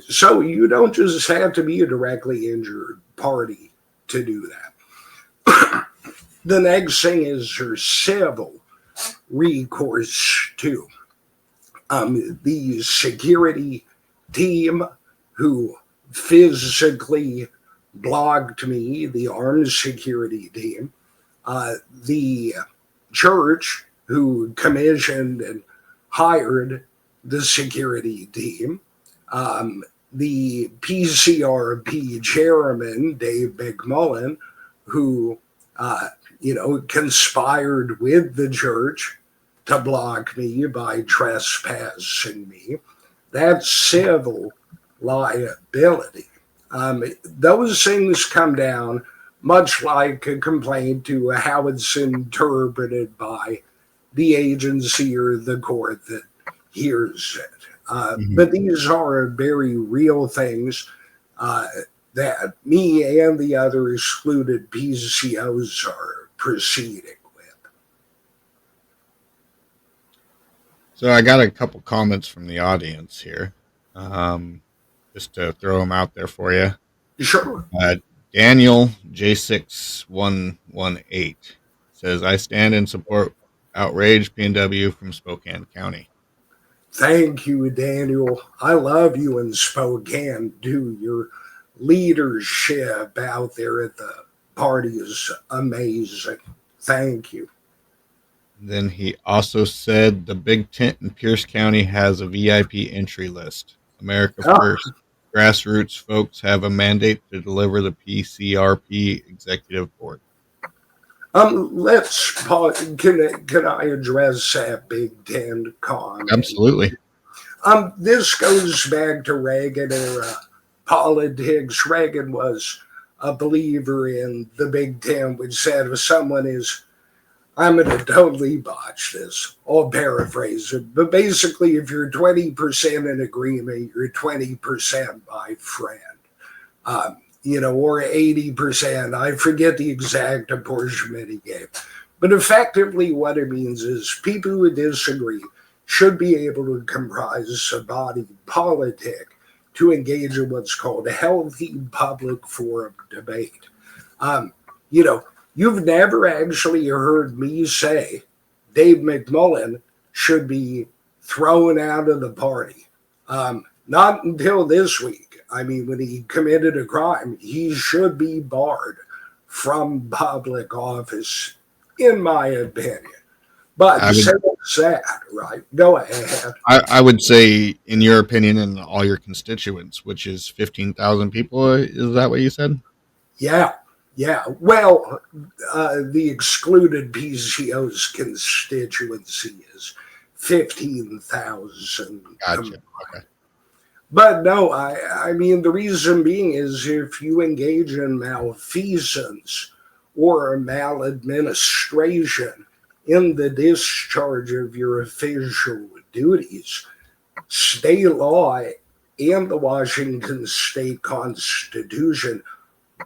So you don't just have to be a directly injured party to do that. The next thing is your civil recourse too. The security team who physically blocked me, the armed security team, the church who commissioned and hired the security team, the PCRP chairman, Dave McMullen, who, conspired with the church to block me by trespassing me. That's civil liability. Those things come down much like a complaint to how it's interpreted by the agency or the court that hears it. But these are very real things that me and the other excluded PCOs are proceeding with. So I got a couple comments from the audience here, just to throw them out there for you. Sure. Daniel J6118 says, I stand in support outrage PNW from Spokane County. Thank you, Daniel. I love you in Spokane, too. Your leadership out there at the party is amazing. Thank you. Then he also said the big tent in Pierce County has a VIP entry list. America Oh, First. Grassroots folks have a mandate to deliver the PCRP executive board. let's pause. Can I address that Big Ten comment? Absolutely. This goes back to Reagan era politics. Reagan was a believer in the Big Ten, which said if someone is, I'm going to totally botch this, I'll paraphrase it, but basically, if you're 20% in agreement, you're 20% my friend. Or 80%. I forget the exact apportionment he gave. But effectively, what it means is people who disagree should be able to comprise a body politic to engage in what's called a healthy public forum debate. You've never actually heard me say Dave McMullen should be thrown out of the party. Not until this week. I mean, when he committed a crime, he should be barred from public office, in my opinion. But so sad, right? Go ahead. I would say, in your opinion, and all your constituents, which is 15,000 people, is that what you said? Yeah. Well, the excluded PCO's constituency is 15,000. Gotcha. Okay. But no, I mean, the reason being is if you engage in malfeasance or maladministration in the discharge of your official duties, state law and the Washington State Constitution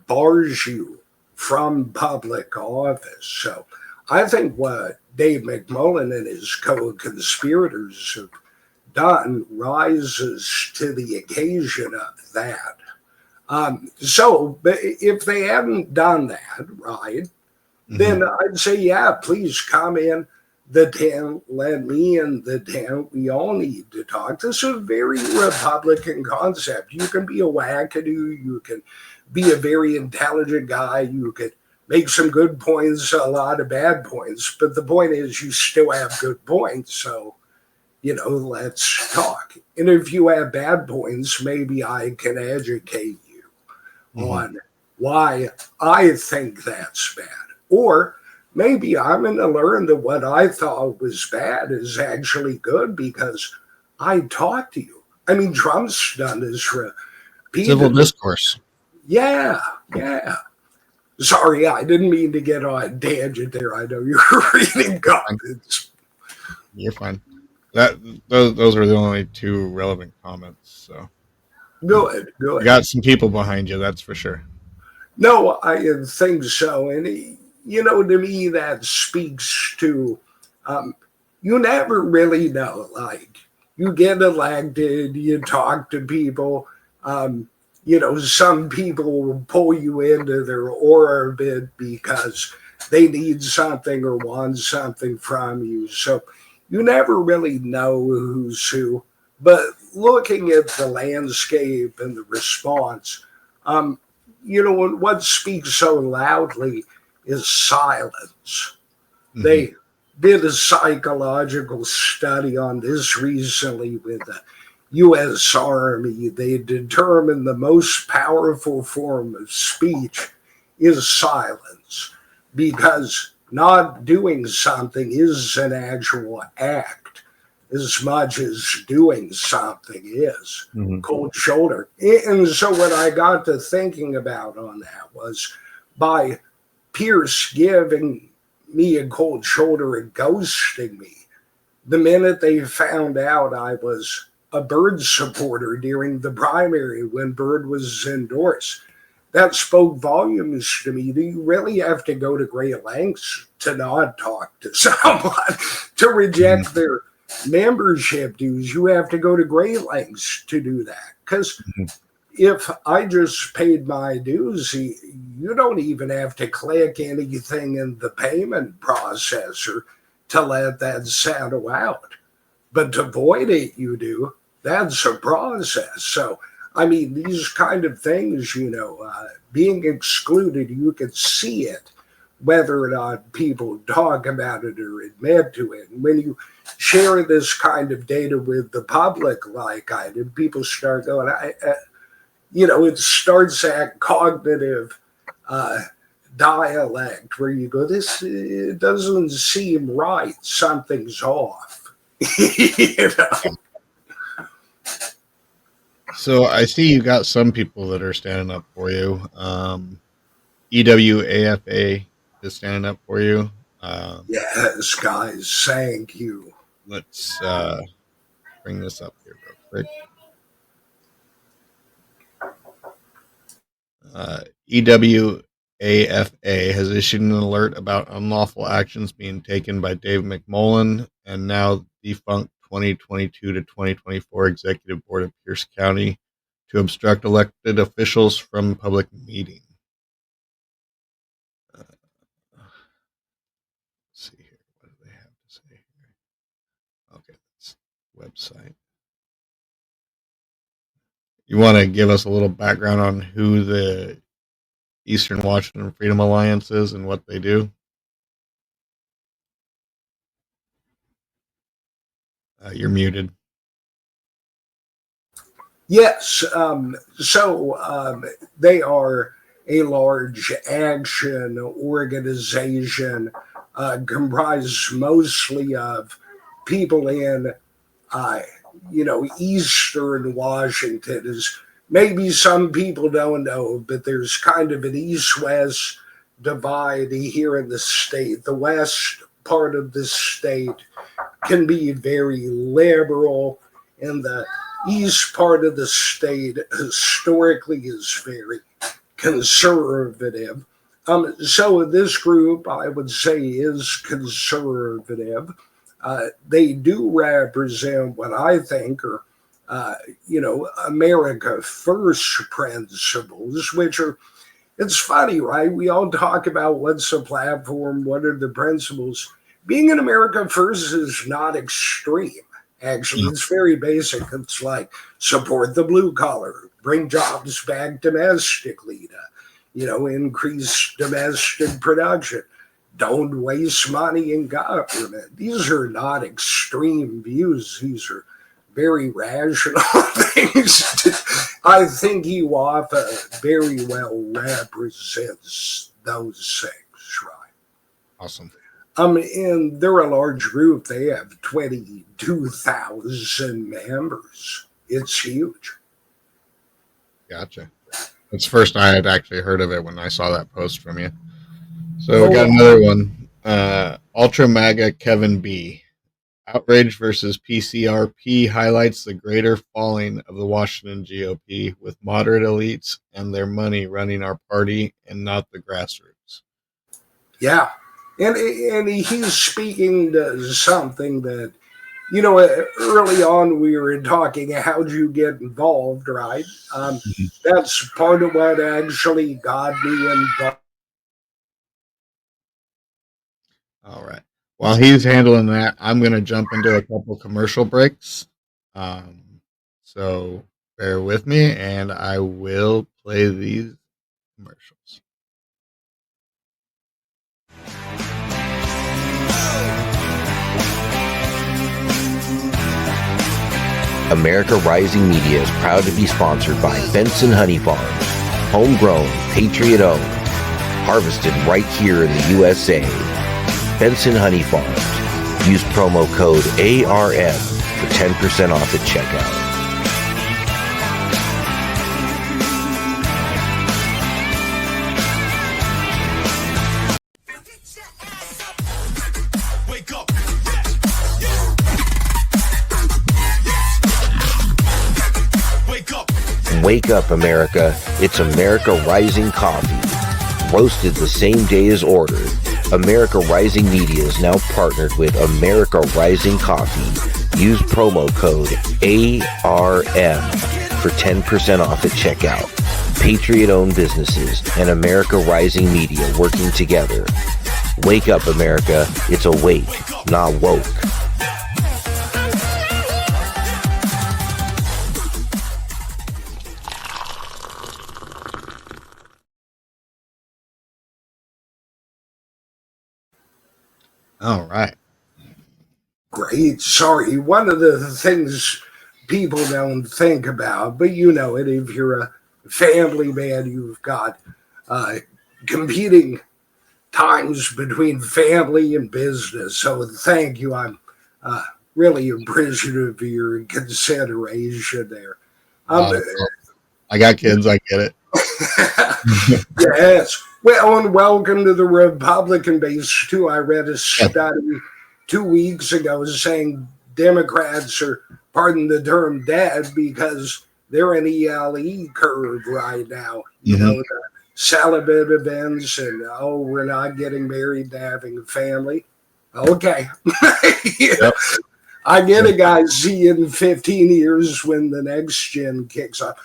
bars you from public office. So I think what Dave McMullen and his co-conspirators have done rises to the occasion of that. So if they hadn't done that, right, then I'd say, yeah, please come in the tent, let me in the tent. We all need to talk. This is a very Republican concept. You can be a wackadoo, you can be a very intelligent guy, you could make some good points, a lot of bad points, but the point is you still have good points, so let's talk. And if you have bad points, maybe I can educate you on why I think that's bad. Or maybe I'm going to learn that what I thought was bad is actually good because I talked to you. I mean, Trump's done this for civil discourse. Yeah. Sorry, I didn't mean to get on a tangent there. I know you're reading comments. You're fine. Those are the only two relevant comments. So go ahead. You got some people behind you, that's for sure. No, I think so. And, to me, that speaks to you never really know. Like, you get elected, you talk to people, some people will pull you into their orbit because they need something or want something from you. So you never really know who's who. But looking at the landscape and the response, what speaks so loudly is silence. They did a psychological study on this recently with the U.S. Army. They determined the most powerful form of speech is silence because not doing something is an actual act as much as doing something is. Cold shoulder. And so what I got to thinking about on that was by Pierce giving me a cold shoulder and ghosting me, the minute they found out I was a Byrd supporter during the primary when Byrd was endorsed, that spoke volumes to me. Do you really have to go to great lengths to not talk to someone, to reject their membership dues? You have to go to great lengths to do that. Because if I just paid my dues, you don't even have to click anything in the payment processor to let that settle out. but to avoid it, you do. That's a process. So, I mean, these kind of things, being excluded, you can see it, whether or not people talk about it or admit to it. And when you share this kind of data with the public, like I did, people start going, it starts that cognitive dialect where you go, it doesn't seem right. Something's off. So I see you got some people that are standing up for you. EWAFA is standing up for you. Yes, guys, thank you. Let's bring this up here real quick. EWAFA has issued an alert about unlawful actions being taken by Dave McMullen and now defunct 2022 to 2024 Executive Board of Pierce County to obstruct elected officials from public meeting. Let's see here. What do they have to say here? Okay, that's website. You want to give us a little background on who the Eastern Washington Freedom Alliance is and what they do? You're muted. Yes. So they are a large action organization comprised mostly of people in, Eastern Washington. Is maybe some people don't know, but there's kind of an east-west divide here in the state. The west part of the state can be very liberal, and the east part of the state historically is very conservative. So this group, I would say, is conservative. They do represent what I think are, America First principles, which are, it's funny, right? We all talk about what's the platform, what are the principles. Being an America First is not extreme. Actually, it's very basic. It's like support the blue collar, bring jobs back domestically to, increase domestic production. Don't waste money in government. These are not extreme views. These are very rational things. I think UAFA very well represents those things, right? Awesome. And they're a large group. They have 22,000 members. It's huge. Gotcha. That's the first I had actually heard of it when I saw that post from you. So we got another one. Ultra MAGA Kevin B. Outrage versus PCRP highlights the greater falling of the Washington GOP with moderate elites and their money running our party and not the grassroots. Yeah. And he's speaking to something that, early on we were talking, how'd you get involved, right? That's part of what actually got me involved. All right. While he's handling that, I'm going to jump into a couple commercial breaks. So bear with me, and I will play these commercials. America Rising Media is proud to be sponsored by Benson Honey Farms, homegrown, patriot-owned, harvested right here in the USA. Benson Honey Farms. Use promo code ARM for 10% off at checkout. Wake up, America. It's America Rising Coffee. Roasted the same day as ordered. America Rising Media is now partnered with America Rising Coffee. Use promo code ARM for 10% off at checkout. Patriot-owned businesses and America Rising Media working together. Wake up, America. It's awake, not woke. All right. Great. Sorry. One of the things people don't think about, but you know it, if you're a family man, you've got uh, competing times between family and business. So thank you. I'm uh, really appreciative of your consideration there. Um, Not a problem. I got kids. I get it. yes. Well, and welcome to the Republican base, too. I read a Yeah. study 2 weeks ago saying Democrats are, pardon the term, dead because they're an ELE curve right now. You know, the celibate events and, oh, we're not getting married to having a family. Okay. Yep. I get it, guys. See you in 15 years when the next gen kicks off.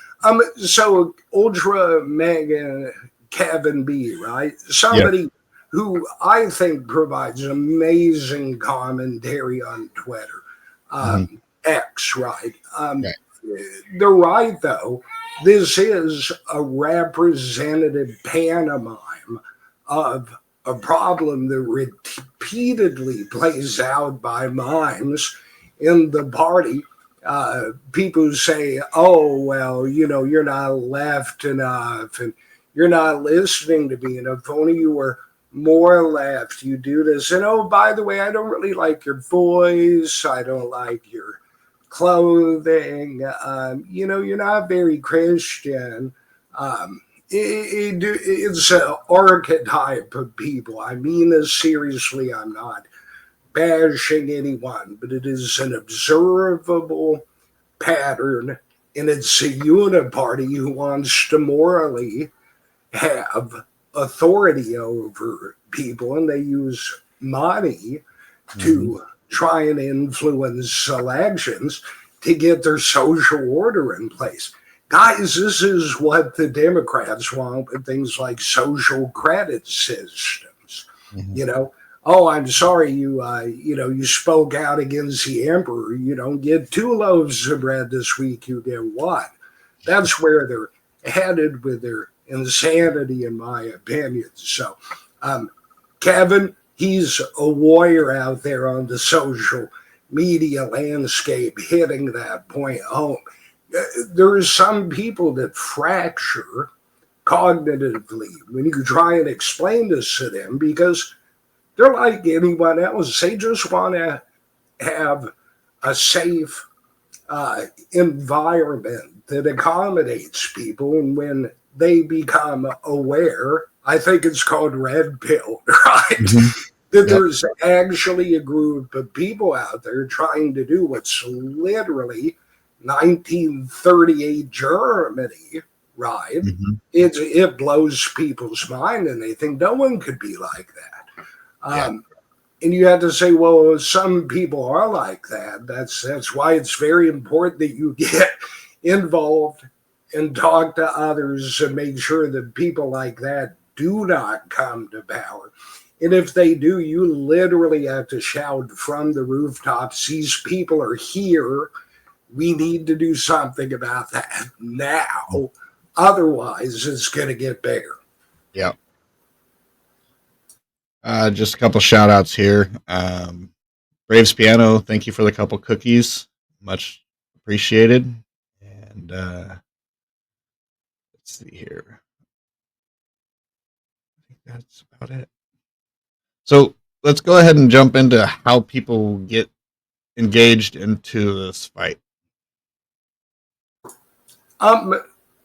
So Ultra Mega Kevin B, right? Somebody who I think provides amazing commentary on Twitter. X, right? Right. They're right, though. This is a representative pantomime of a problem that repeatedly plays out by mimes in the party. People say, oh, well, you know, you're not left enough and you're not listening to me. And if only you were more left, you do this. And oh, by the way, I don't really like your voice. I don't like your clothing. You know, you're not very Christian. It's an archetype of people. I mean this seriously. I'm not bashing anyone, but it is an observable pattern, and it's a uniparty who wants to morally have authority over people, and they use money to try and influence elections to get their social order in place. Guys, this is what the Democrats want with things like social credit systems. You know, oh, I'm sorry, you spoke out against the emperor. You don't get 2 loaves of bread this week, you get one. That's where they're headed with their insanity, in my opinion. So, Kevin, he's a warrior out there on the social media landscape, hitting that point home. There are some people that fracture cognitively when you try and explain this to them because they're like anyone else. They just want to have a safe environment that accommodates people. And when they become aware, I think it's called red pill, right? That there's actually a group of people out there trying to do what's literally 1938 Germany, right? It blows people's mind, and they think no one could be like that. And you have to say, well, some people are like that. That's why it's very important that you get involved and talk to others and make sure that people like that do not come to power. And if they do, you literally have to shout from the rooftops, these people are here. We need to do something about that now. Otherwise, it's going to get bigger. Yeah. Just a couple shout outs here. Braves Piano, thank you for the couple cookies. Much appreciated. And let's see here. I think that's about it. So let's go ahead and jump into how people get engaged into this fight.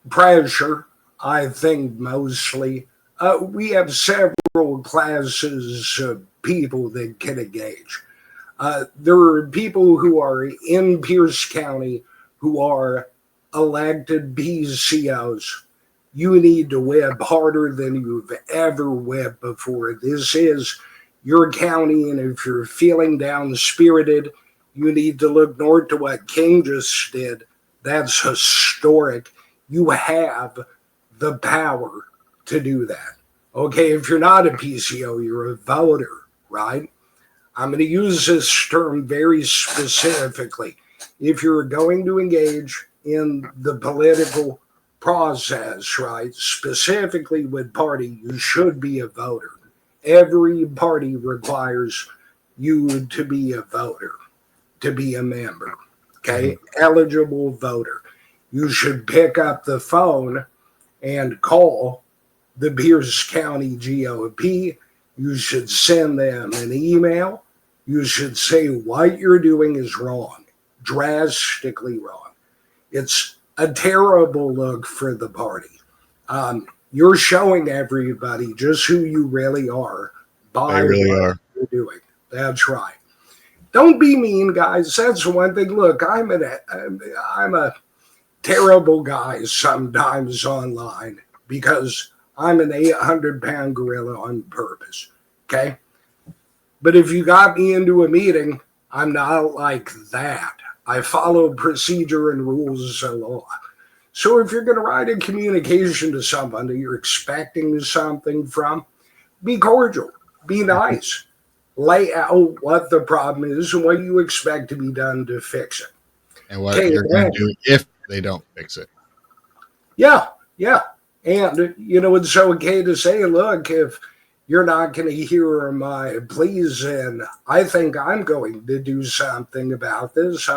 Pressure, I think mostly. We have several classes of people that can engage. There are people who are in Pierce County who are elected PCOs. You need to whip harder than you've ever whipped before. This is your county, and if you're feeling down-spirited, you need to look north to what King just did. That's historic. You have the power to do that. Okay, if you're not a PCO, you're a voter, right? I'm going to use this term very specifically. If you're going to engage in the political process, right, specifically with party, you should be a voter. Every party requires you to be a voter, to be a member, okay? Eligible voter. You should pick up the phone and call the Pierce County GOP. You should send them an email. You should say what you're doing is wrong, drastically wrong. It's a terrible look for the party. You're showing everybody just who you really are by what you're doing. That's right. Don't be mean, guys. That's one thing. Look, I'm a terrible guy sometimes online because I'm an 800-pound gorilla on purpose. Okay? But if you got me into a meeting, I'm not like that. I follow procedure and rules of law. So if you're going to write a communication to someone that you're expecting something from, be cordial, be nice, lay out what the problem is and what you expect to be done to fix it. And what you're going to do if they don't fix it. Yeah. And, it's okay to say, look, if you're not going to hear my pleas, and I think I'm going to do something about this,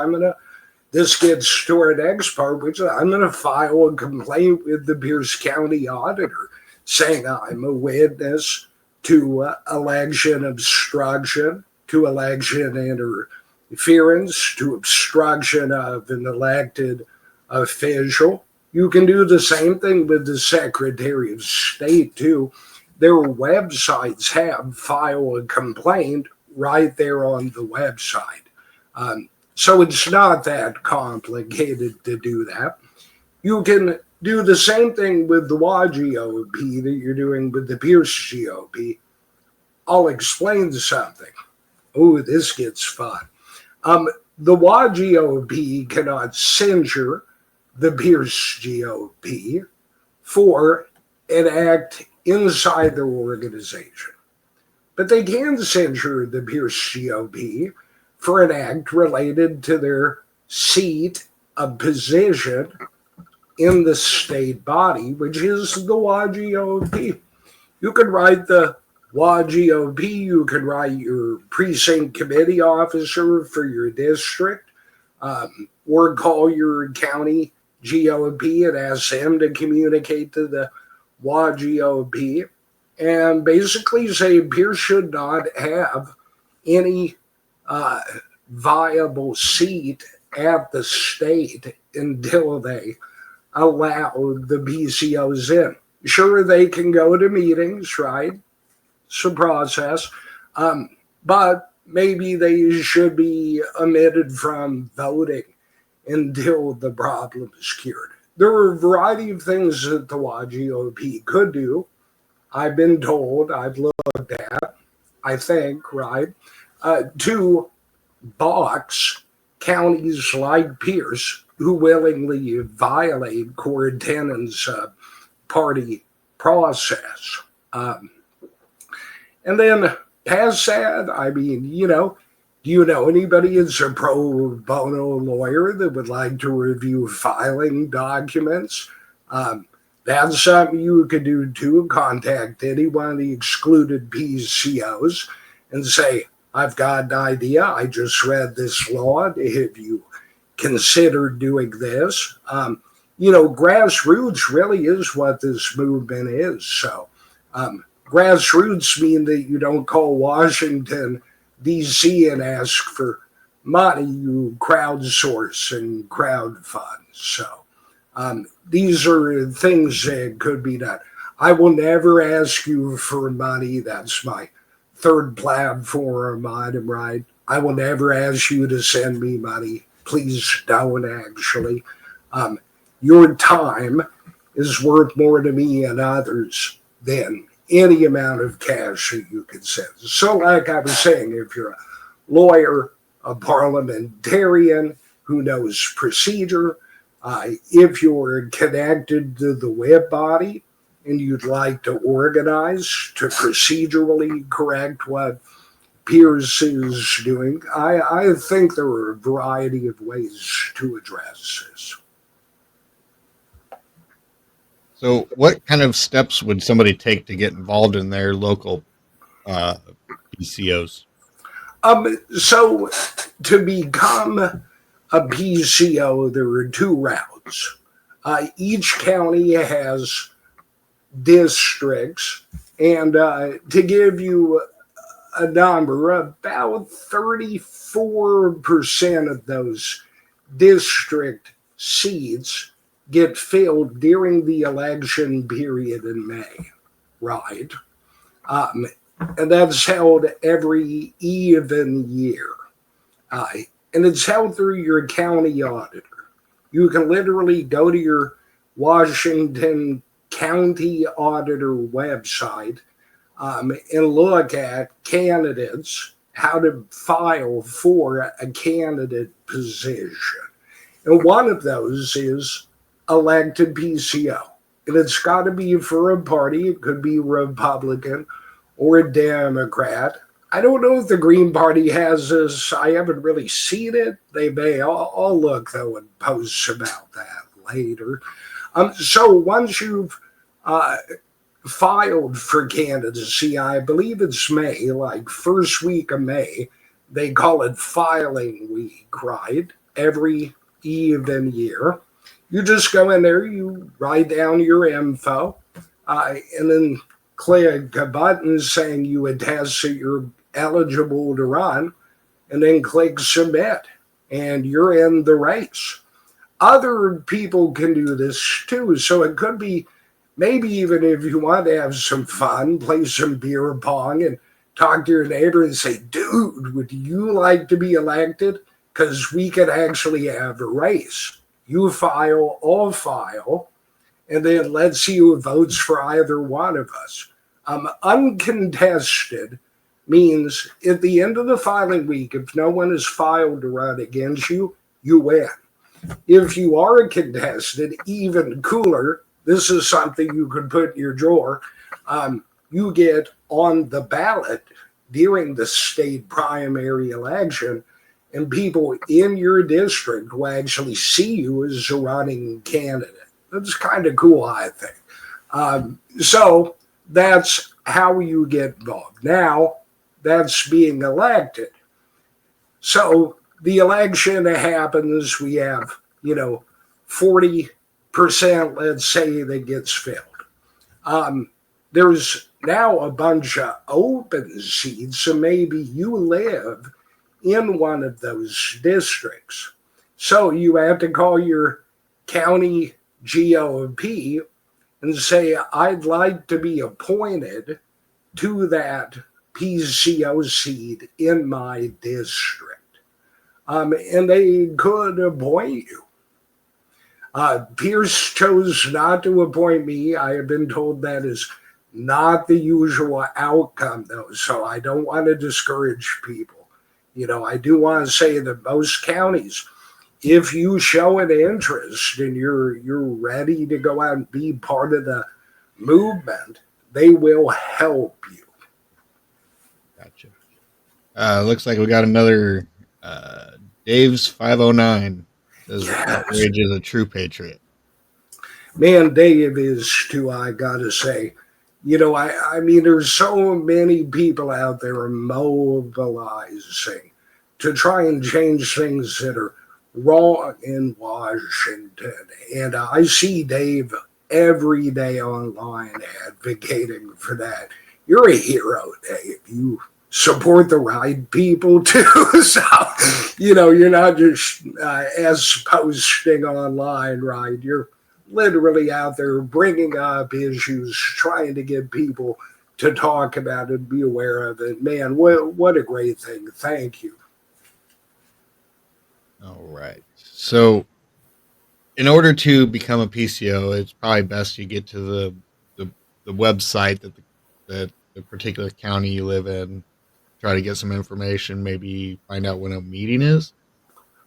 this gets to our next part, which I'm going to file a complaint with the Pierce County auditor saying I'm a witness to election obstruction, to election interference, to obstruction of an elected official. You can do the same thing with the Secretary of State, too. Their websites have file a complaint right there on the website. So it's not that complicated to do that. You can do the same thing with the GOP that you're doing with the Pierce GOP. I'll explain something. Oh, this gets fun. The GOP cannot censure the Pierce GOP for an act inside their organization. But they can censure the Pierce GOP for an act related to their seat of position in the state body, which is the GOP. You can write the GOP, you can write your precinct committee officer for your district, or call your county GOP and ask them to communicate to the GOP and basically say Pierce should not have any viable seat at the state until they allow the PCOs in. Sure, they can go to meetings, right? It's a process. But maybe they should be omitted from voting until the problem is cured. There are a variety of things that the GOP could do. I've been told, I've looked at, I think, right, to box counties like Pierce who willingly violate core tenets of party process. And then past that, I mean, do you know anybody that's a pro bono lawyer that would like to review filing documents? That's something you could do too. Contact any one of the excluded PCOs and say, I've got an idea. I just read this law. Have you considered doing this? Grassroots really is what this movement is. So grassroots mean that you don't call Washington, D.C. and ask for money. You crowdsource and crowdfund. So these are things that could be done. I will never ask you for money. That's my third platform item, right? I will never ask you to send me money. Please don't, actually. Your time is worth more to me and others than any amount of cash that you can send. So like I was saying, if you're a lawyer, a parliamentarian who knows procedure, if you're connected to the whip body and you'd like to organize to procedurally correct what Pierce is doing, I think there are a variety of ways to address this. So what kind of steps would somebody take to get involved in their local PCOs? So to become a PCO, there are two routes. Each county has districts, and to give you a number, about 34% of those district seats get filled during the election period in May, right? Um, and that's held every even year. Uh, and it's held through your county auditor. You can literally go to your Washington County Auditor website and look at candidates, how to file for a candidate position. And one of those is elected PCO. And it's got to be for a party. It could be Republican or a Democrat. I don't know if the Green Party has this. I haven't really seen it. They may. I'll look, though, and post about that later. So once you've filed for candidacy, I believe it's May, like first week of May, they call it filing week, right? Every even year. You just go in there, you write down your info, and then click a button saying you attest that you're eligible to run, and then click submit, and you're in the race. Other people can do this too, so it could be maybe even if you want to have some fun, play some beer pong and talk to your neighbor and say, dude, would you like to be elected? Because we could actually have a race. You file, I'll file, and then let's see who votes for either one of us. Uncontested means at the end of the filing week, if no one has filed to run against you, you win. If you are contested, even cooler, this is something you could put in your drawer. You get on the ballot during the state primary election, and people in your district will actually see you as a running candidate. That's kind of cool, I think. So that's how you get involved. Now, that's being elected. So the election happens, we have, 40%, let's say, that gets filled. There's now a bunch of open seats, so maybe you live in one of those districts. So you have to call your county GOP and say, I'd like to be appointed to that PCO seat in my district. And they could appoint you. Pierce chose not to appoint me. I have been told that is not the usual outcome, though, so I don't want to discourage people. I do want to say that most counties, if you show an interest and you're ready to go out and be part of the movement, they will help you. Gotcha. Looks like we got another Dave's 509. Says Yes. Outrage is a true patriot. Man, Dave is too, I gotta say. I mean, there's so many people out there mobilizing to try and change things that are wrong in Washington. And I see Dave every day online advocating for that. You're a hero, Dave. You support the right people too. So, you're not just as posting online, right? You're literally out there bringing up issues, trying to get people to talk about it, be aware of it. Man, what a great thing. Thank you. All right. So in order to become a PCO, it's probably best you get to the website that the particular county you live in, try to get some information, maybe find out when a meeting is.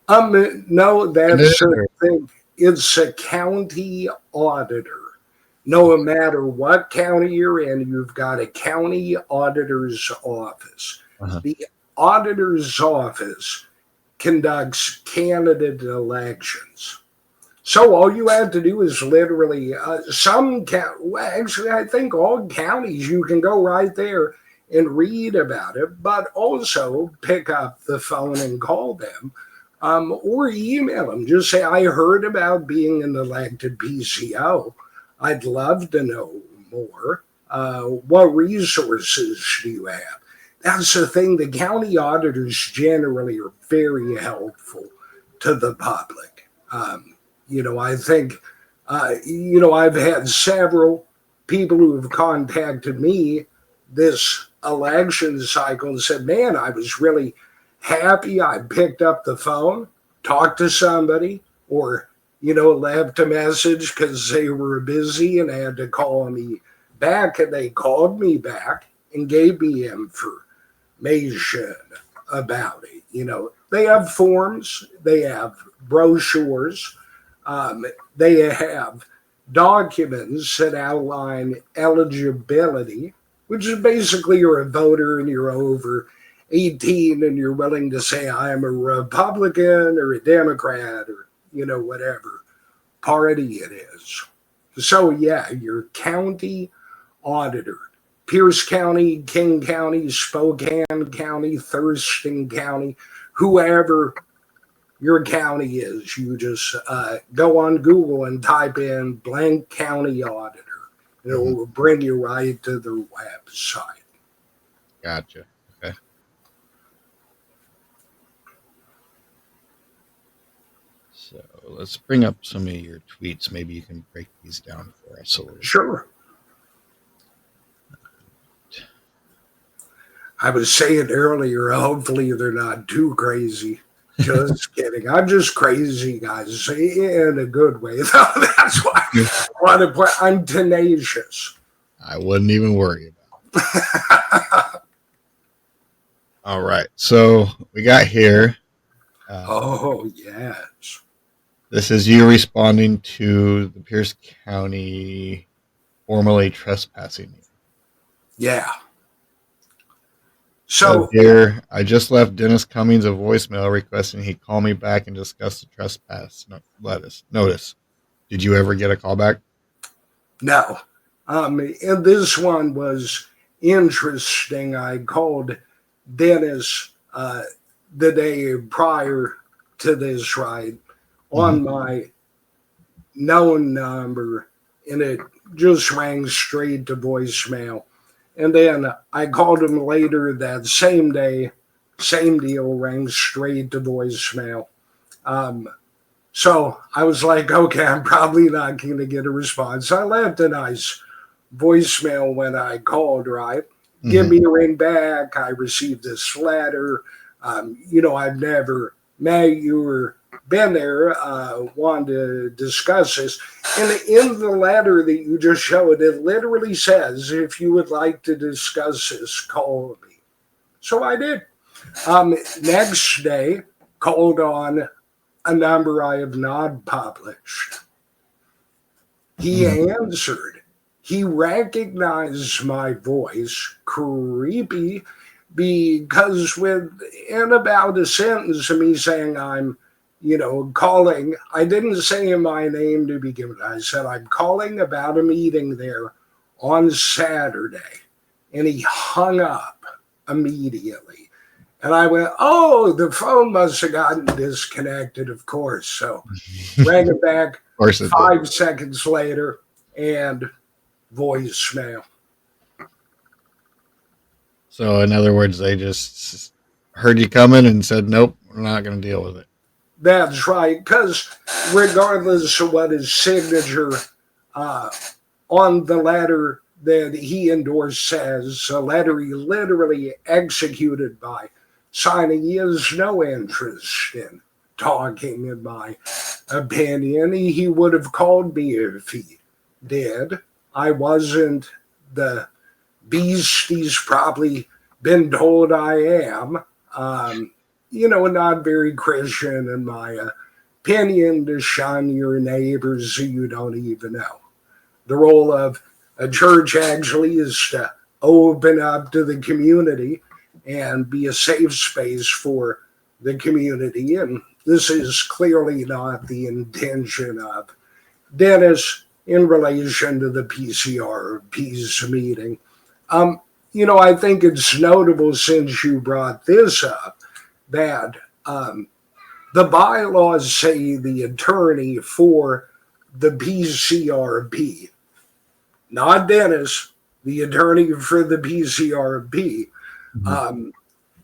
No, that's the thing. It's a county auditor. No matter what county you're in, you've got a county auditor's office. Uh-huh. The auditor's office conducts candidate elections. So all you have to do is literally actually, I think all counties, you can go right there and read about it, but also pick up the phone and call them, or email them. Just say, I heard about being an elected PCO. I'd love to know more. What resources do you have? That's the thing. The county auditors generally are very helpful to the public. I think, I've had several people who have contacted me this election cycle and said, man, I was really happy I picked up the phone, talked to somebody, or, left a message because they were busy and had to call me back, and they called me back and gave me information about it. They have forms, they have brochures, they have documents that outline eligibility, which is basically you're a voter and you're over 18 and you're willing to say, I'm a Republican or a Democrat or, whatever party it is. So, yeah, your county auditor, Pierce County, King County, Spokane County, Thurston County, whoever your county is, you just go on Google and type in blank county auditor. And it will bring you right to their website. Gotcha. Okay. So let's bring up some of your tweets. Maybe you can break these down for us a little. Sure. I was saying earlier, hopefully they're not too crazy. Just kidding. I'm just crazy, guys, in a good way. That's why I want to play. I'm tenacious. I wouldn't even worry about it. All right. So we got here. Oh, yes. This is you responding to the Pierce County formerly trespassing. Yeah. So here, I just left Dennis Cummings a voicemail requesting he call me back and discuss the trespass notice. Did you ever get a call back? No. And this one was interesting. I called Dennis the day prior to this, right, on my known number, and it just rang straight to voicemail. And then I called him later that same day, same deal, rang straight to voicemail. So I was like, okay, I'm probably not going to get a response. I left a nice voicemail when I called, right? Give me a ring back. I received this letter. I've never met you or been there, wanted to discuss this. And in the letter that you just showed, it literally says, if you would like to discuss this, call me. So I did. Next day, called on a number I have not published. He answered. He recognized my voice, creepy, because within about a sentence of me saying I'm, calling, I didn't say my name to begin with. I said, I'm calling about a meeting there on Saturday. And he hung up immediately. And I went, oh, the phone must have gotten disconnected, of course. So rang it back 5 seconds later and voicemail. So in other words, they just heard you coming and said, nope, we're not going to deal with it. That's right, because regardless of what his signature on the letter that he endorsed says, a letter he literally executed by signing, he has no interest in talking, in my opinion. He would have called me if he did. I wasn't the beast he's probably been told I am. Not very Christian in my opinion, to shun your neighbors who you don't even know. The role of a church actually is to open up to the community and be a safe space for the community. And this is clearly not the intention of Dennis in relation to the PCR peace meeting. I think it's notable, since you brought this up, that the bylaws say the attorney for the PCRP, not Dennis, the attorney for the PCRP,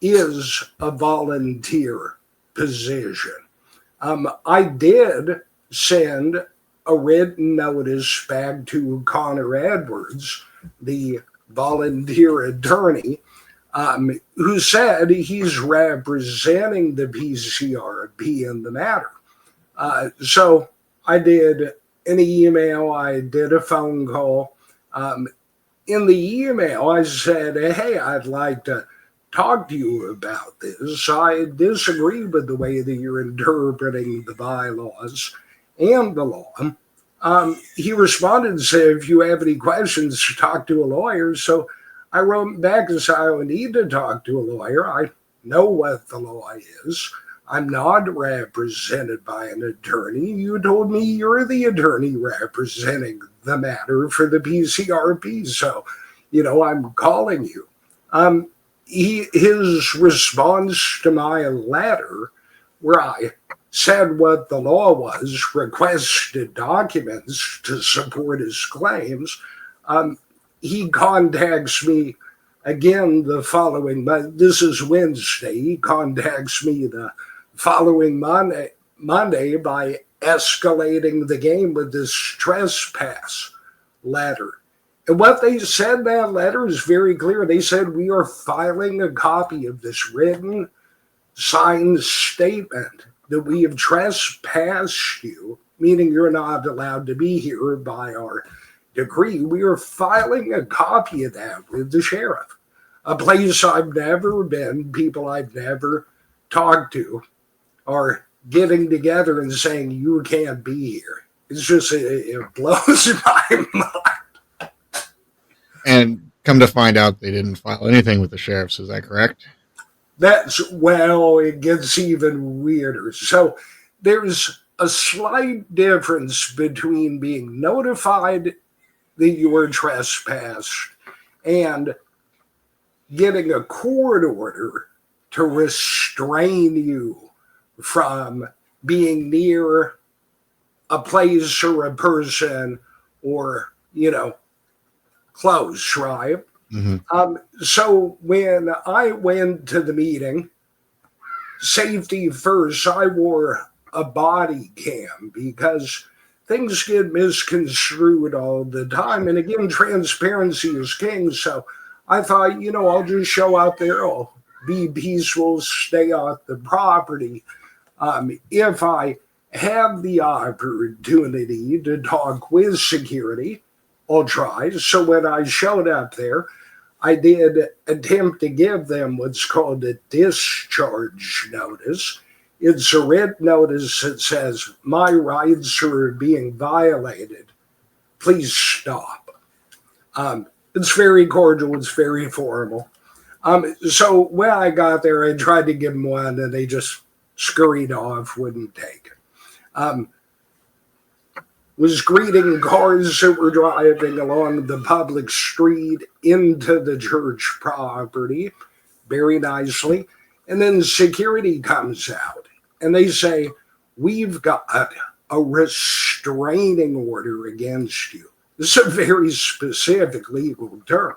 is a volunteer position. I did send a written notice back to Connor Edwards, the volunteer attorney, who said he's representing the PCRP in the matter. So I did an email, I did a phone call. In the email, I said, hey, I'd like to talk to you about this. I disagree with the way that you're interpreting the bylaws and the law. He responded and said, if you have any questions, talk to a lawyer. So I wrote back and said, I don't need to talk to a lawyer. I know what the law is. I'm not represented by an attorney. You told me you're the attorney representing the matter for the PCRP. So, I'm calling you. His response to my letter, where I said what the law was, requested documents to support his claims, he contacts me again the following month. This is Wednesday. He contacts me the following Monday by escalating the game with this trespass letter. And what they said in that letter is very clear. They said, we are filing a copy of this written, signed statement that we have trespassed you, meaning you're not allowed to be here by our decree. We are filing a copy of that with the sheriff, a place I've never been, people I've never talked to are getting together and saying, you can't be here. It's just, it blows my mind. And come to find out, they didn't file anything with the sheriffs. Is that correct? It gets even weirder. So there's a slight difference between being notified that you were trespassed and getting a court order to restrain you from being near a place or a person or, close, right? Mm-hmm. So when I went to the meeting, safety first, I wore a body cam because things get misconstrued all the time. And again, transparency is king. So I thought, I'll just show up there. I'll be peaceful, stay off the property. If I have the opportunity to talk with security, I'll try. So when I showed up there, I did attempt to give them what's called a discharge notice. It's a written notice that says, my rights are being violated. Please stop. It's very cordial. It's very formal. So when I got there, I tried to give them one, and they just scurried off, wouldn't take it. Was greeting cars that were driving along the public street into the church property very nicely. And then security comes out and they say, we've got a restraining order against you. This is a very specific legal term.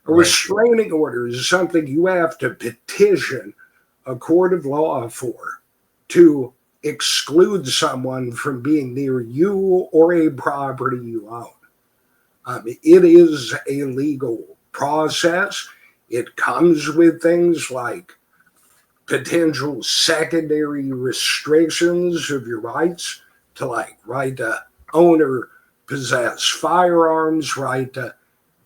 A restraining order is something you have to petition a court of law for to exclude someone from being near you or a property you own. It is a legal process. It comes with things like potential secondary restrictions of your rights to, like, right to own or possess firearms, right to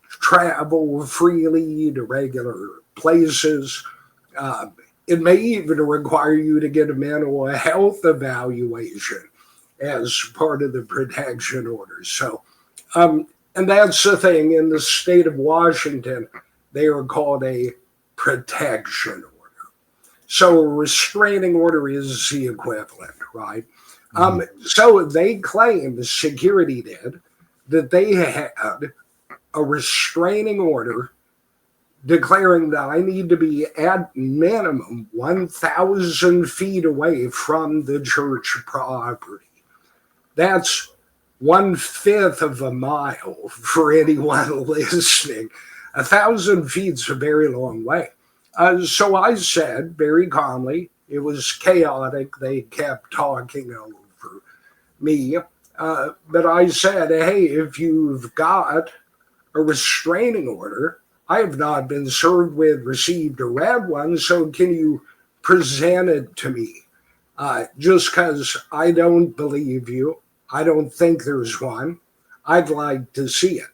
travel freely to regular places. It may even require you to get a mental health evaluation as part of the protection order. So, and that's the thing. In the state of Washington, they are called a protection order. So a restraining order is the equivalent, right? So they claim, the security did, that they had a restraining order declaring that I need to be at minimum 1,000 feet away from the church property. That's 1/5 of a mile for anyone listening. 1,000 feet's a very long way. So I said very calmly, it was chaotic. They kept talking over me. But I said, hey, if you've got a restraining order, I have not been served with, received, or read one, so can you present it to me? Just because I don't believe you, I don't think there's one, I'd like to see it.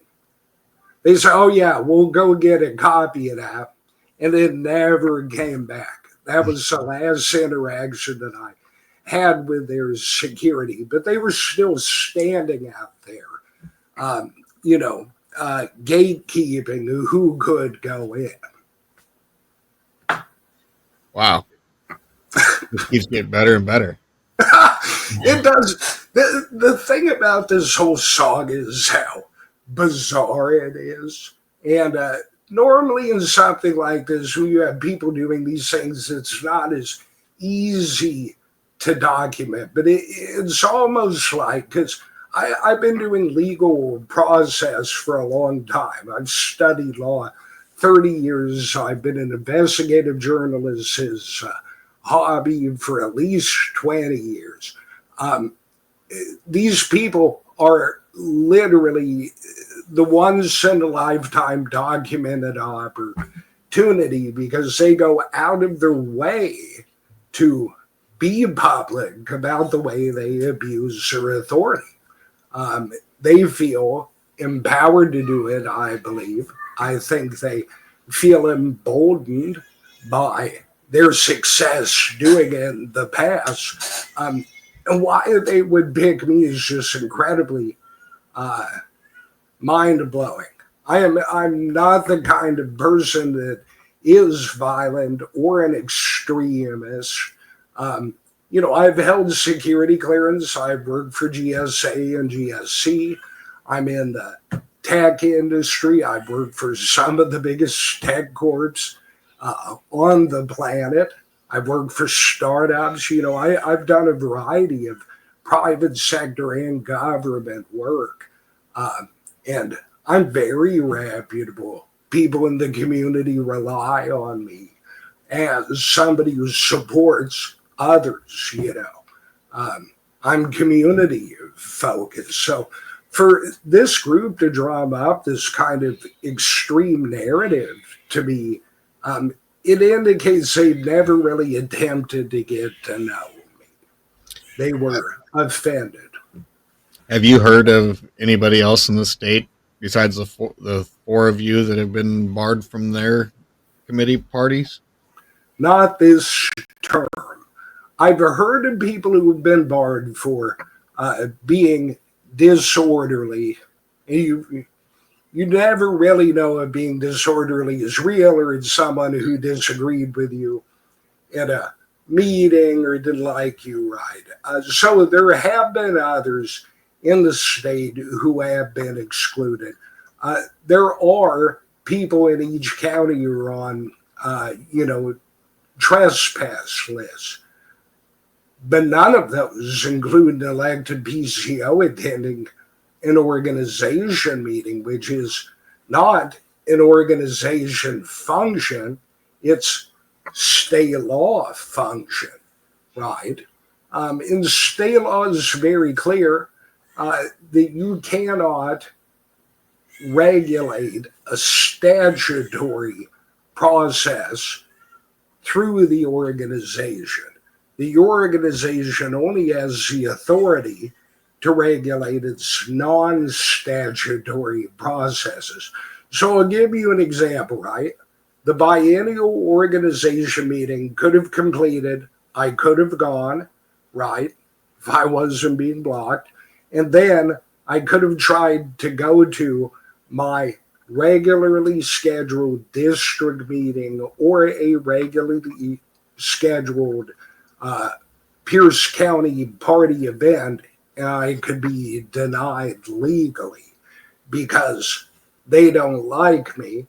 They said, oh yeah, we'll go get a copy of that. And it never came back. That was the last interaction that I had with their security, but they were still standing out there, gatekeeping who could go in. Wow. This keeps getting better and better. It does. The thing about this whole saga is how bizarre it is. And normally in something like this, when you have people doing these things, it's not as easy to document. But it's almost like, because I've been doing legal process for a long time. I've studied law 30 years. I've been an investigative journalist, his hobby, for at least 20 years. These people are literally the once in a lifetime documented opportunity, because they go out of their way to be public about the way they abuse their authority. They feel empowered to do it, I believe. I think they feel emboldened by their success doing it in the past. And why they would pick me is just incredibly mind-blowing. I'm not the kind of person that is violent or an extremist. I've held security clearance. I've worked for GSA and GSC. I'm in the tech industry. I've worked for some of the biggest tech corps on the planet. I've worked for startups. I've done a variety of private sector and government work. And I'm very reputable. People in the community rely on me as somebody who supports others, I'm community focused. So for this group to drum up this kind of extreme narrative to me, it indicates they've never really attempted to get to know me. They were offended. Have you heard of anybody else in the state besides the four of you that have been barred from their committee parties? Not this term. I've heard of people who have been barred for being disorderly. You never really know if being disorderly is real or it's someone who disagreed with you at a meeting or didn't like you right. So there have been others in the state who have been excluded. There are people in each county who are on, trespass lists. But none of those include an elected PCO attending an organization meeting, which is not an organization function, it's state law function, right? And state law is very clear that you cannot regulate a statutory process through the organization. The organization only has the authority to regulate its non-statutory processes. So I'll give you an example, right? The biennial organization meeting could have completed. I could have gone, right, if I wasn't being blocked. And then I could have tried to go to my regularly scheduled district meeting or a regularly scheduled Pierce County party event, and I could be denied legally because they don't like me.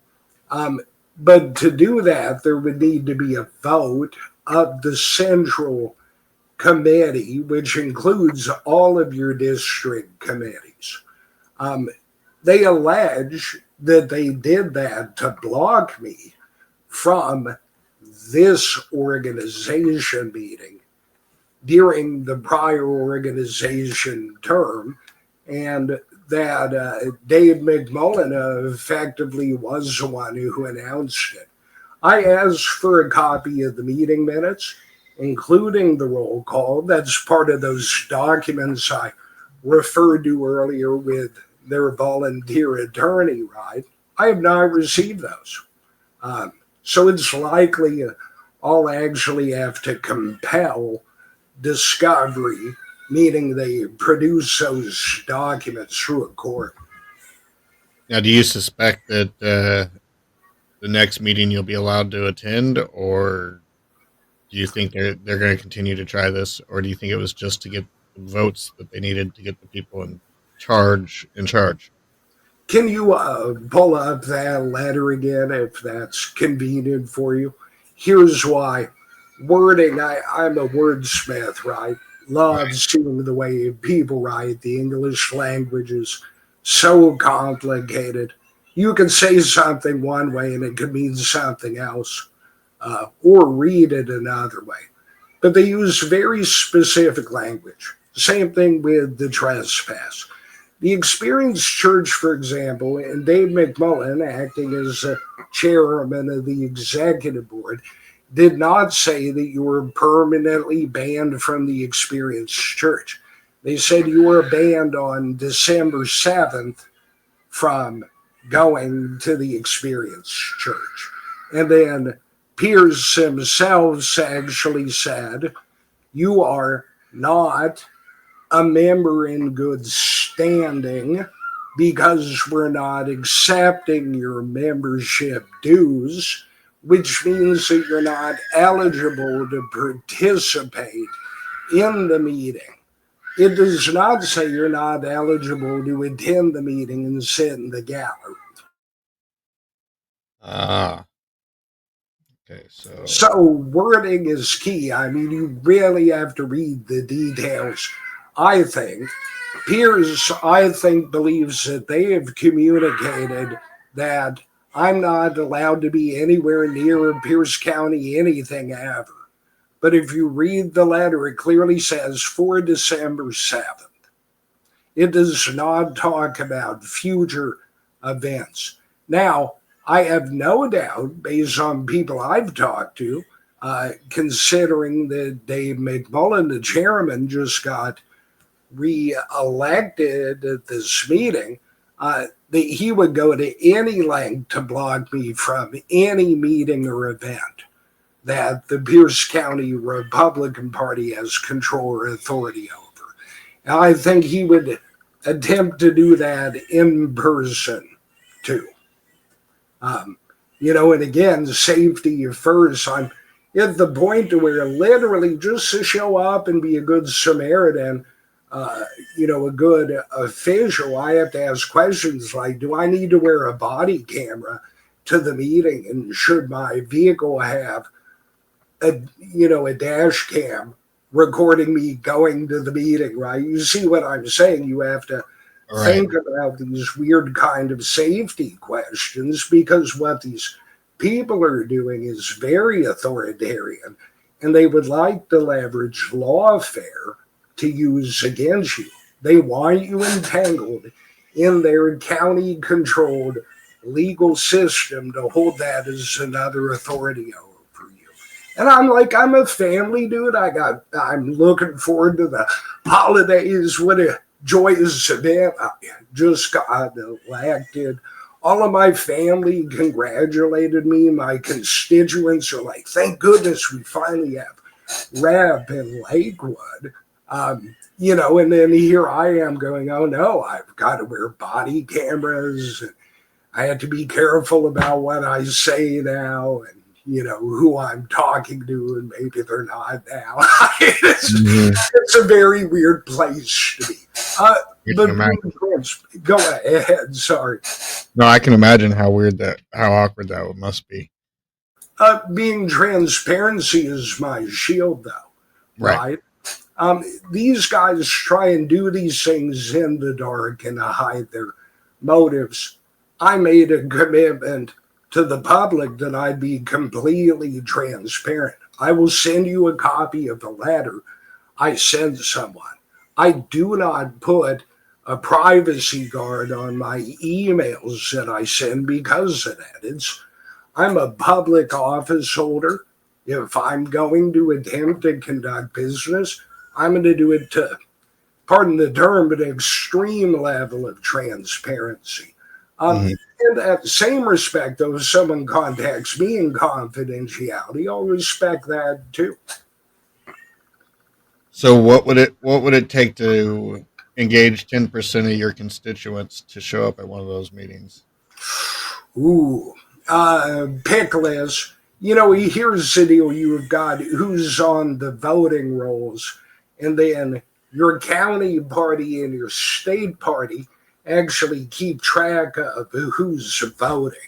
But to do that, there would need to be a vote of the central committee, which includes all of your district committees. They allege that they did that to block me from this organization meeting during the prior organization term, and that Dave McMullen effectively was the one who announced it. I asked for a copy of the meeting minutes, including the roll call. That's part of those documents I referred to earlier with their volunteer attorney, right? I have not received those. So it's likely I'll actually have to compel discovery, meaning they produce those documents through a court. Now, do you suspect that the next meeting you'll be allowed to attend, or do you think they're going to continue to try this, or do you think it was just to get the votes that they needed to get the people in charge? Can you pull up that letter again if that's convenient for you? Here's why. Wording, I'm a wordsmith, right? Love seeing the way people write. The English language is so complicated. You can say something one way and it could mean something else, or read it another way. But they use very specific language. Same thing with the trespass. The Experienced Church, for example, and Dave McMullen, acting as chairman of the executive board, did not say that you were permanently banned from the Experienced Church. They said you were banned on December 7th from going to the Experienced Church. And then Pierce himself actually said, you are not a member in good standing because we're not accepting your membership dues, which means that you're not eligible to participate in the meeting. It does not say you're not eligible to attend the meeting and sit in the gallery. Okay, so wording is key. I mean, you really have to read the details. I think Pierce, believes that they have communicated that I'm not allowed to be anywhere near Pierce County anything ever. But if you read the letter, it clearly says for December 7th. It does not talk about future events. Now, I have no doubt, based on people I've talked to, considering that Dave McMullen, the chairman, just got re-elected at this meeting, that he would go to any length to block me from any meeting or event that the Pierce County Republican Party has control or authority over. And I think he would attempt to do that in person too. And again, safety first. I'm at the point to where literally just to show up and be a good Samaritan, a good official, I have to ask questions like, do I need to wear a body camera to the meeting? And should my vehicle have a dash cam recording me going to the meeting, right? You see what I'm saying? You have to think about these weird kind of safety questions, because what these people are doing is very authoritarian, and they would like to leverage lawfare to use against you. They want you entangled in their county-controlled legal system to hold that as another authority over you. And I'm a family dude. I'm looking forward to the holidays. What a joyous event. I just got elected. All of my family congratulated me. My constituents are like, thank goodness we finally have rep in Lakewood. And then here I am going, oh no, I've got to wear body cameras. And I have to be careful about what I say now, and who I'm talking to, and maybe they're not now. It's a very weird place to be. but imagine. go ahead. Sorry. No, I can imagine how awkward that must be. Being transparency is my shield, though, Right. right? These guys try and do these things in the dark and hide their motives. I made a commitment to the public that I'd be completely transparent. I will send you a copy of the letter I send someone. I do not put a privacy guard on my emails that I send because of that. I'm a public office holder. If I'm going to attempt to conduct business, I'm going to do it to, pardon the term, but an extreme level of transparency. Mhm. In that same respect, though, if someone contacts me in confidentiality, I'll respect that too. So what would it take to engage 10% of your constituents to show up at one of those meetings? Ooh, pick list. Here's the deal. You've got who's on the voting rolls, and then your county party and your state party actually keep track of who's voting,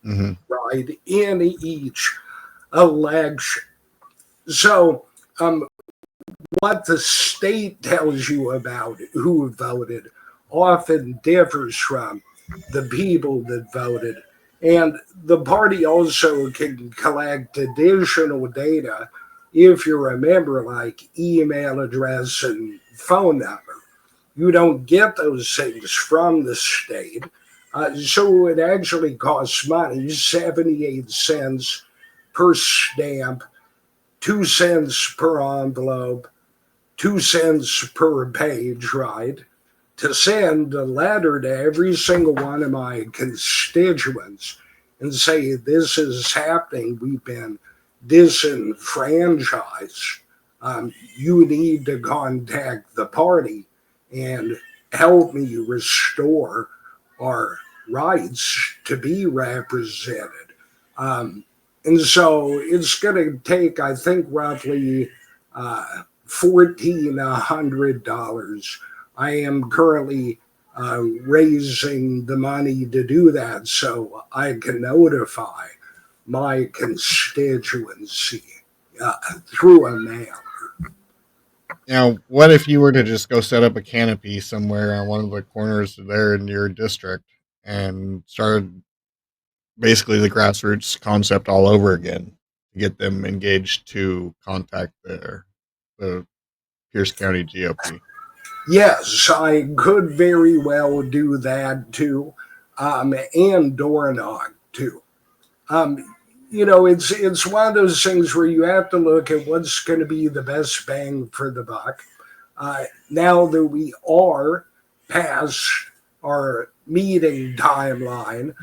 Mm-hmm. right, in each election. So, what the state tells you about who voted often differs from the people that voted. And the party also can collect additional data if you remember, like email address and phone number. You don't get those things from the state. So it actually costs money, 78 cents per stamp, 2 cents per envelope, 2 cents per page, right? To send a letter to every single one of my constituents and say, this is happening. We've been disenfranchised. You need to contact the party and help me restore our rights to be represented. And so it's going to take, I think, roughly $1,400. I am currently raising the money to do that so I can notify my constituency through a mail. Now, what if you were to just go set up a canopy somewhere on one of the corners there in your district and started basically the grassroots concept all over again to get them engaged to contact the Pierce County GOP? Yes, I could very well do that too, and door knock too. It's one of those things where you have to look at what's going to be the best bang for the buck. Now that we are past our meeting timeline,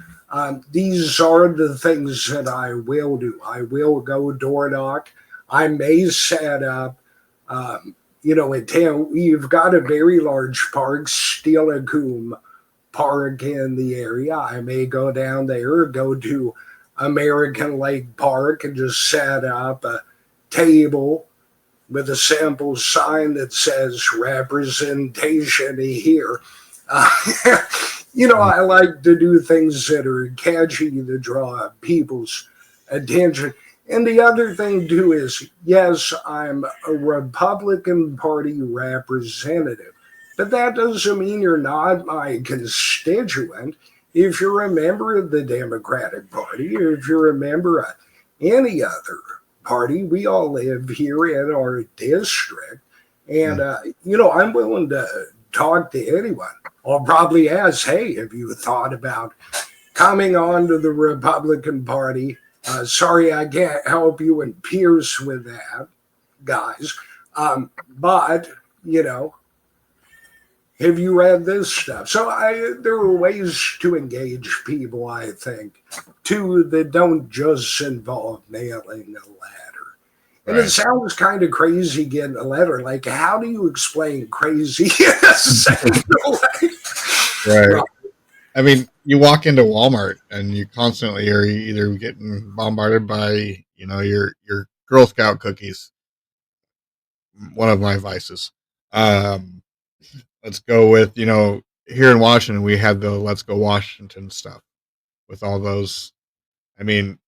these are the things that I will do. I will go door knock. I may set up, we've got a very large park, Steelacoom Park in the area. I may go down there, go to American Lake Park and just set up a table with a sample sign that says representation here. Uh, I like to do things that are catchy to draw people's attention. And the other thing, too, is yes, I'm a Republican Party representative, but that doesn't mean you're not my constituent. If you're a member of the Democratic Party, or if you're a member of any other party, we all live here in our district. And, I'm willing to talk to anyone. I'll probably ask, hey, have you thought about coming on to the Republican Party? Sorry, I can't help you and Pierce with that, guys. But, have you read this stuff? So there are ways to engage people, I think, too, that don't just involve mailing a letter. And It sounds kind of crazy getting a letter. Like, how do you explain crazy in a second way? Right. I mean, you walk into Walmart and you constantly are either getting bombarded by, your Girl Scout cookies, one of my vices, let's go with, here in Washington, we have the Let's Go Washington stuff with all those. I mean,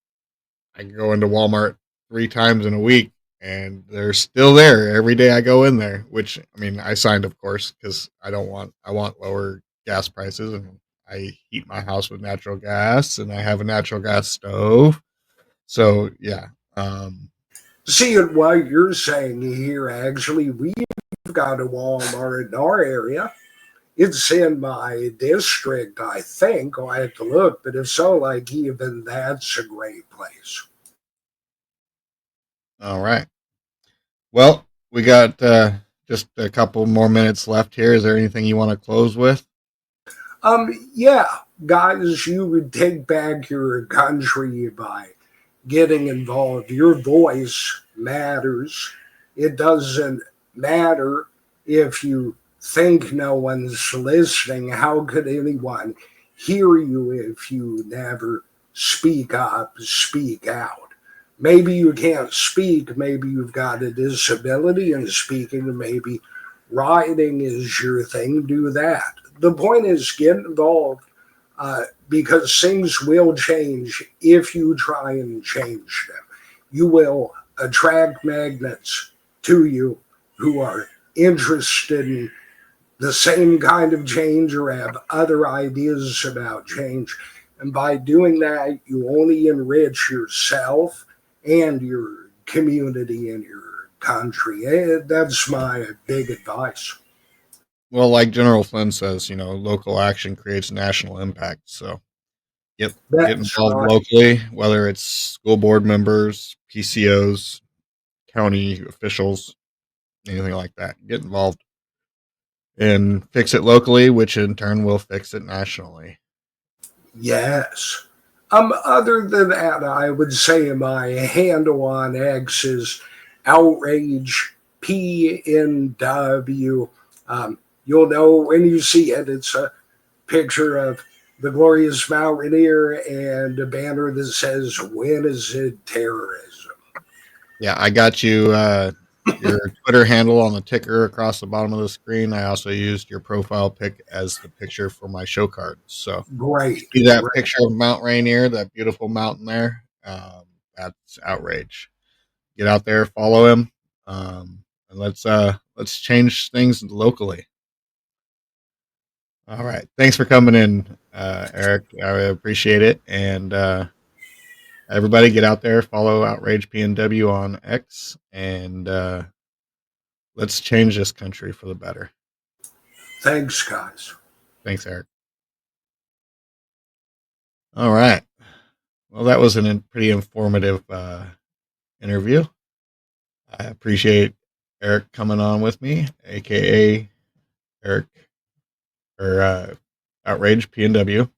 I can go into Walmart 3 times in a week and they're still there every day I go in there, which, I mean, I signed, of course, because I want lower gas prices, and I heat my house with natural gas, and I have a natural gas stove. So, yeah. See, and what you're saying here, actually, we've got a Walmart in our area. It's in my district, I think. I'll have to look, but if so, like, even that's a great place. All right. Well, we got just a couple more minutes left here. Is there anything you want to close with? Yeah, guys, you would take back your country by getting involved. Your voice matters. It doesn't matter if you think no one's listening. How could anyone hear you if you never speak up, speak out? Maybe you can't speak, maybe you've got a disability, and speaking, maybe writing is your thing, do that. The point is, get involved, because things will change if you try and change them. You will attract magnets to you who are interested in the same kind of change or have other ideas about change. And by doing that, you only enrich yourself and your community and your country. That's my big advice. Well, like General Flynn says, local action creates national impact. So get involved locally, whether it's school board members, PCOs, county officials, anything like that. Get involved and fix it locally, which in turn will fix it nationally. Yes. Other than that, I would say my handle on X is outrage PNW. You'll know when you see it. It's a picture of the glorious mountaineer and a banner that says, "When is it terrorism?" Yeah, I got you your Twitter handle on the ticker across the bottom of the screen. I also used your profile pic as the picture for my show cards. So great. See that picture of Mount Rainier, that beautiful mountain there? That's outrage. Get out there, follow him, and let's change things locally. All right. Thanks for coming in, Eric. I appreciate it. And everybody get out there, follow Outrage PNW on X, and let's change this country for the better. Thanks, guys. Thanks, Eric. All right. Well, that was a pretty informative interview. I appreciate Eric coming on with me, aka Eric or Outrage PNW.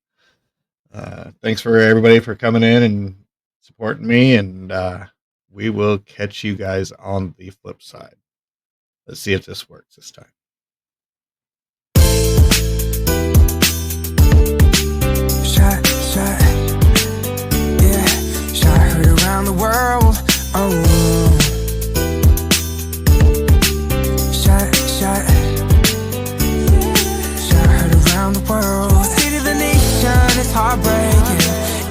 Thanks for everybody for coming in and supporting me, and we will catch you guys on the flip side. Let's see if this works this time. Shot, yeah, shot heard around the world. Oh, shot heard around the world. City of the nation, it's heartbreaking.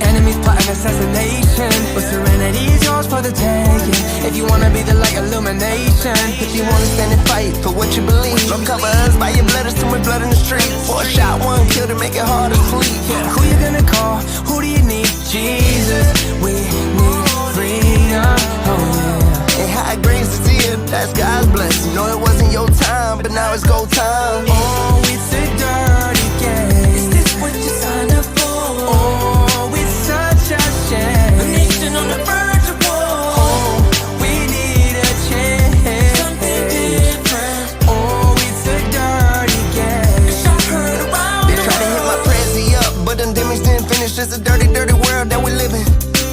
Enemies plotting assassination, but serenity is yours for the taking. If you wanna be the light illumination, if you wanna stand and fight for what you believe, don't cover us by your blood, there's too much blood in the street. 4 shot, 1 kill to make it hard to sleep. Who you gonna call? Who do you need? Jesus, we need freedom. Oh yeah. And high grades to see it, that's God's blessing. Know it wasn't your time, but now it's go time. Oh, it's a dirty game. Is this what you signed up for? Oh, it's such a shame. A nation on the verge of war. Oh, we need a change. Something different. Oh, it's a dirty game. I heard around They try to hit my Prezi up, but them dimmies didn't finish. It's a dirty, dirty world that we live in.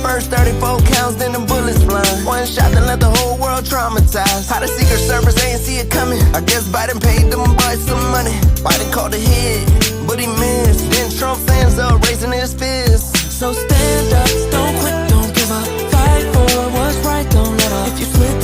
First 34 counts, then the bullets flying. 1 shot that left the whole world traumatized. How the Secret Service ain't see it coming. I guess Biden paid them boys some money. Biden called the head, but he missed. Then Trump stands up, raising his fist. So stand up, don't quit, don't give up. Fight for what's right, don't let up. If you slip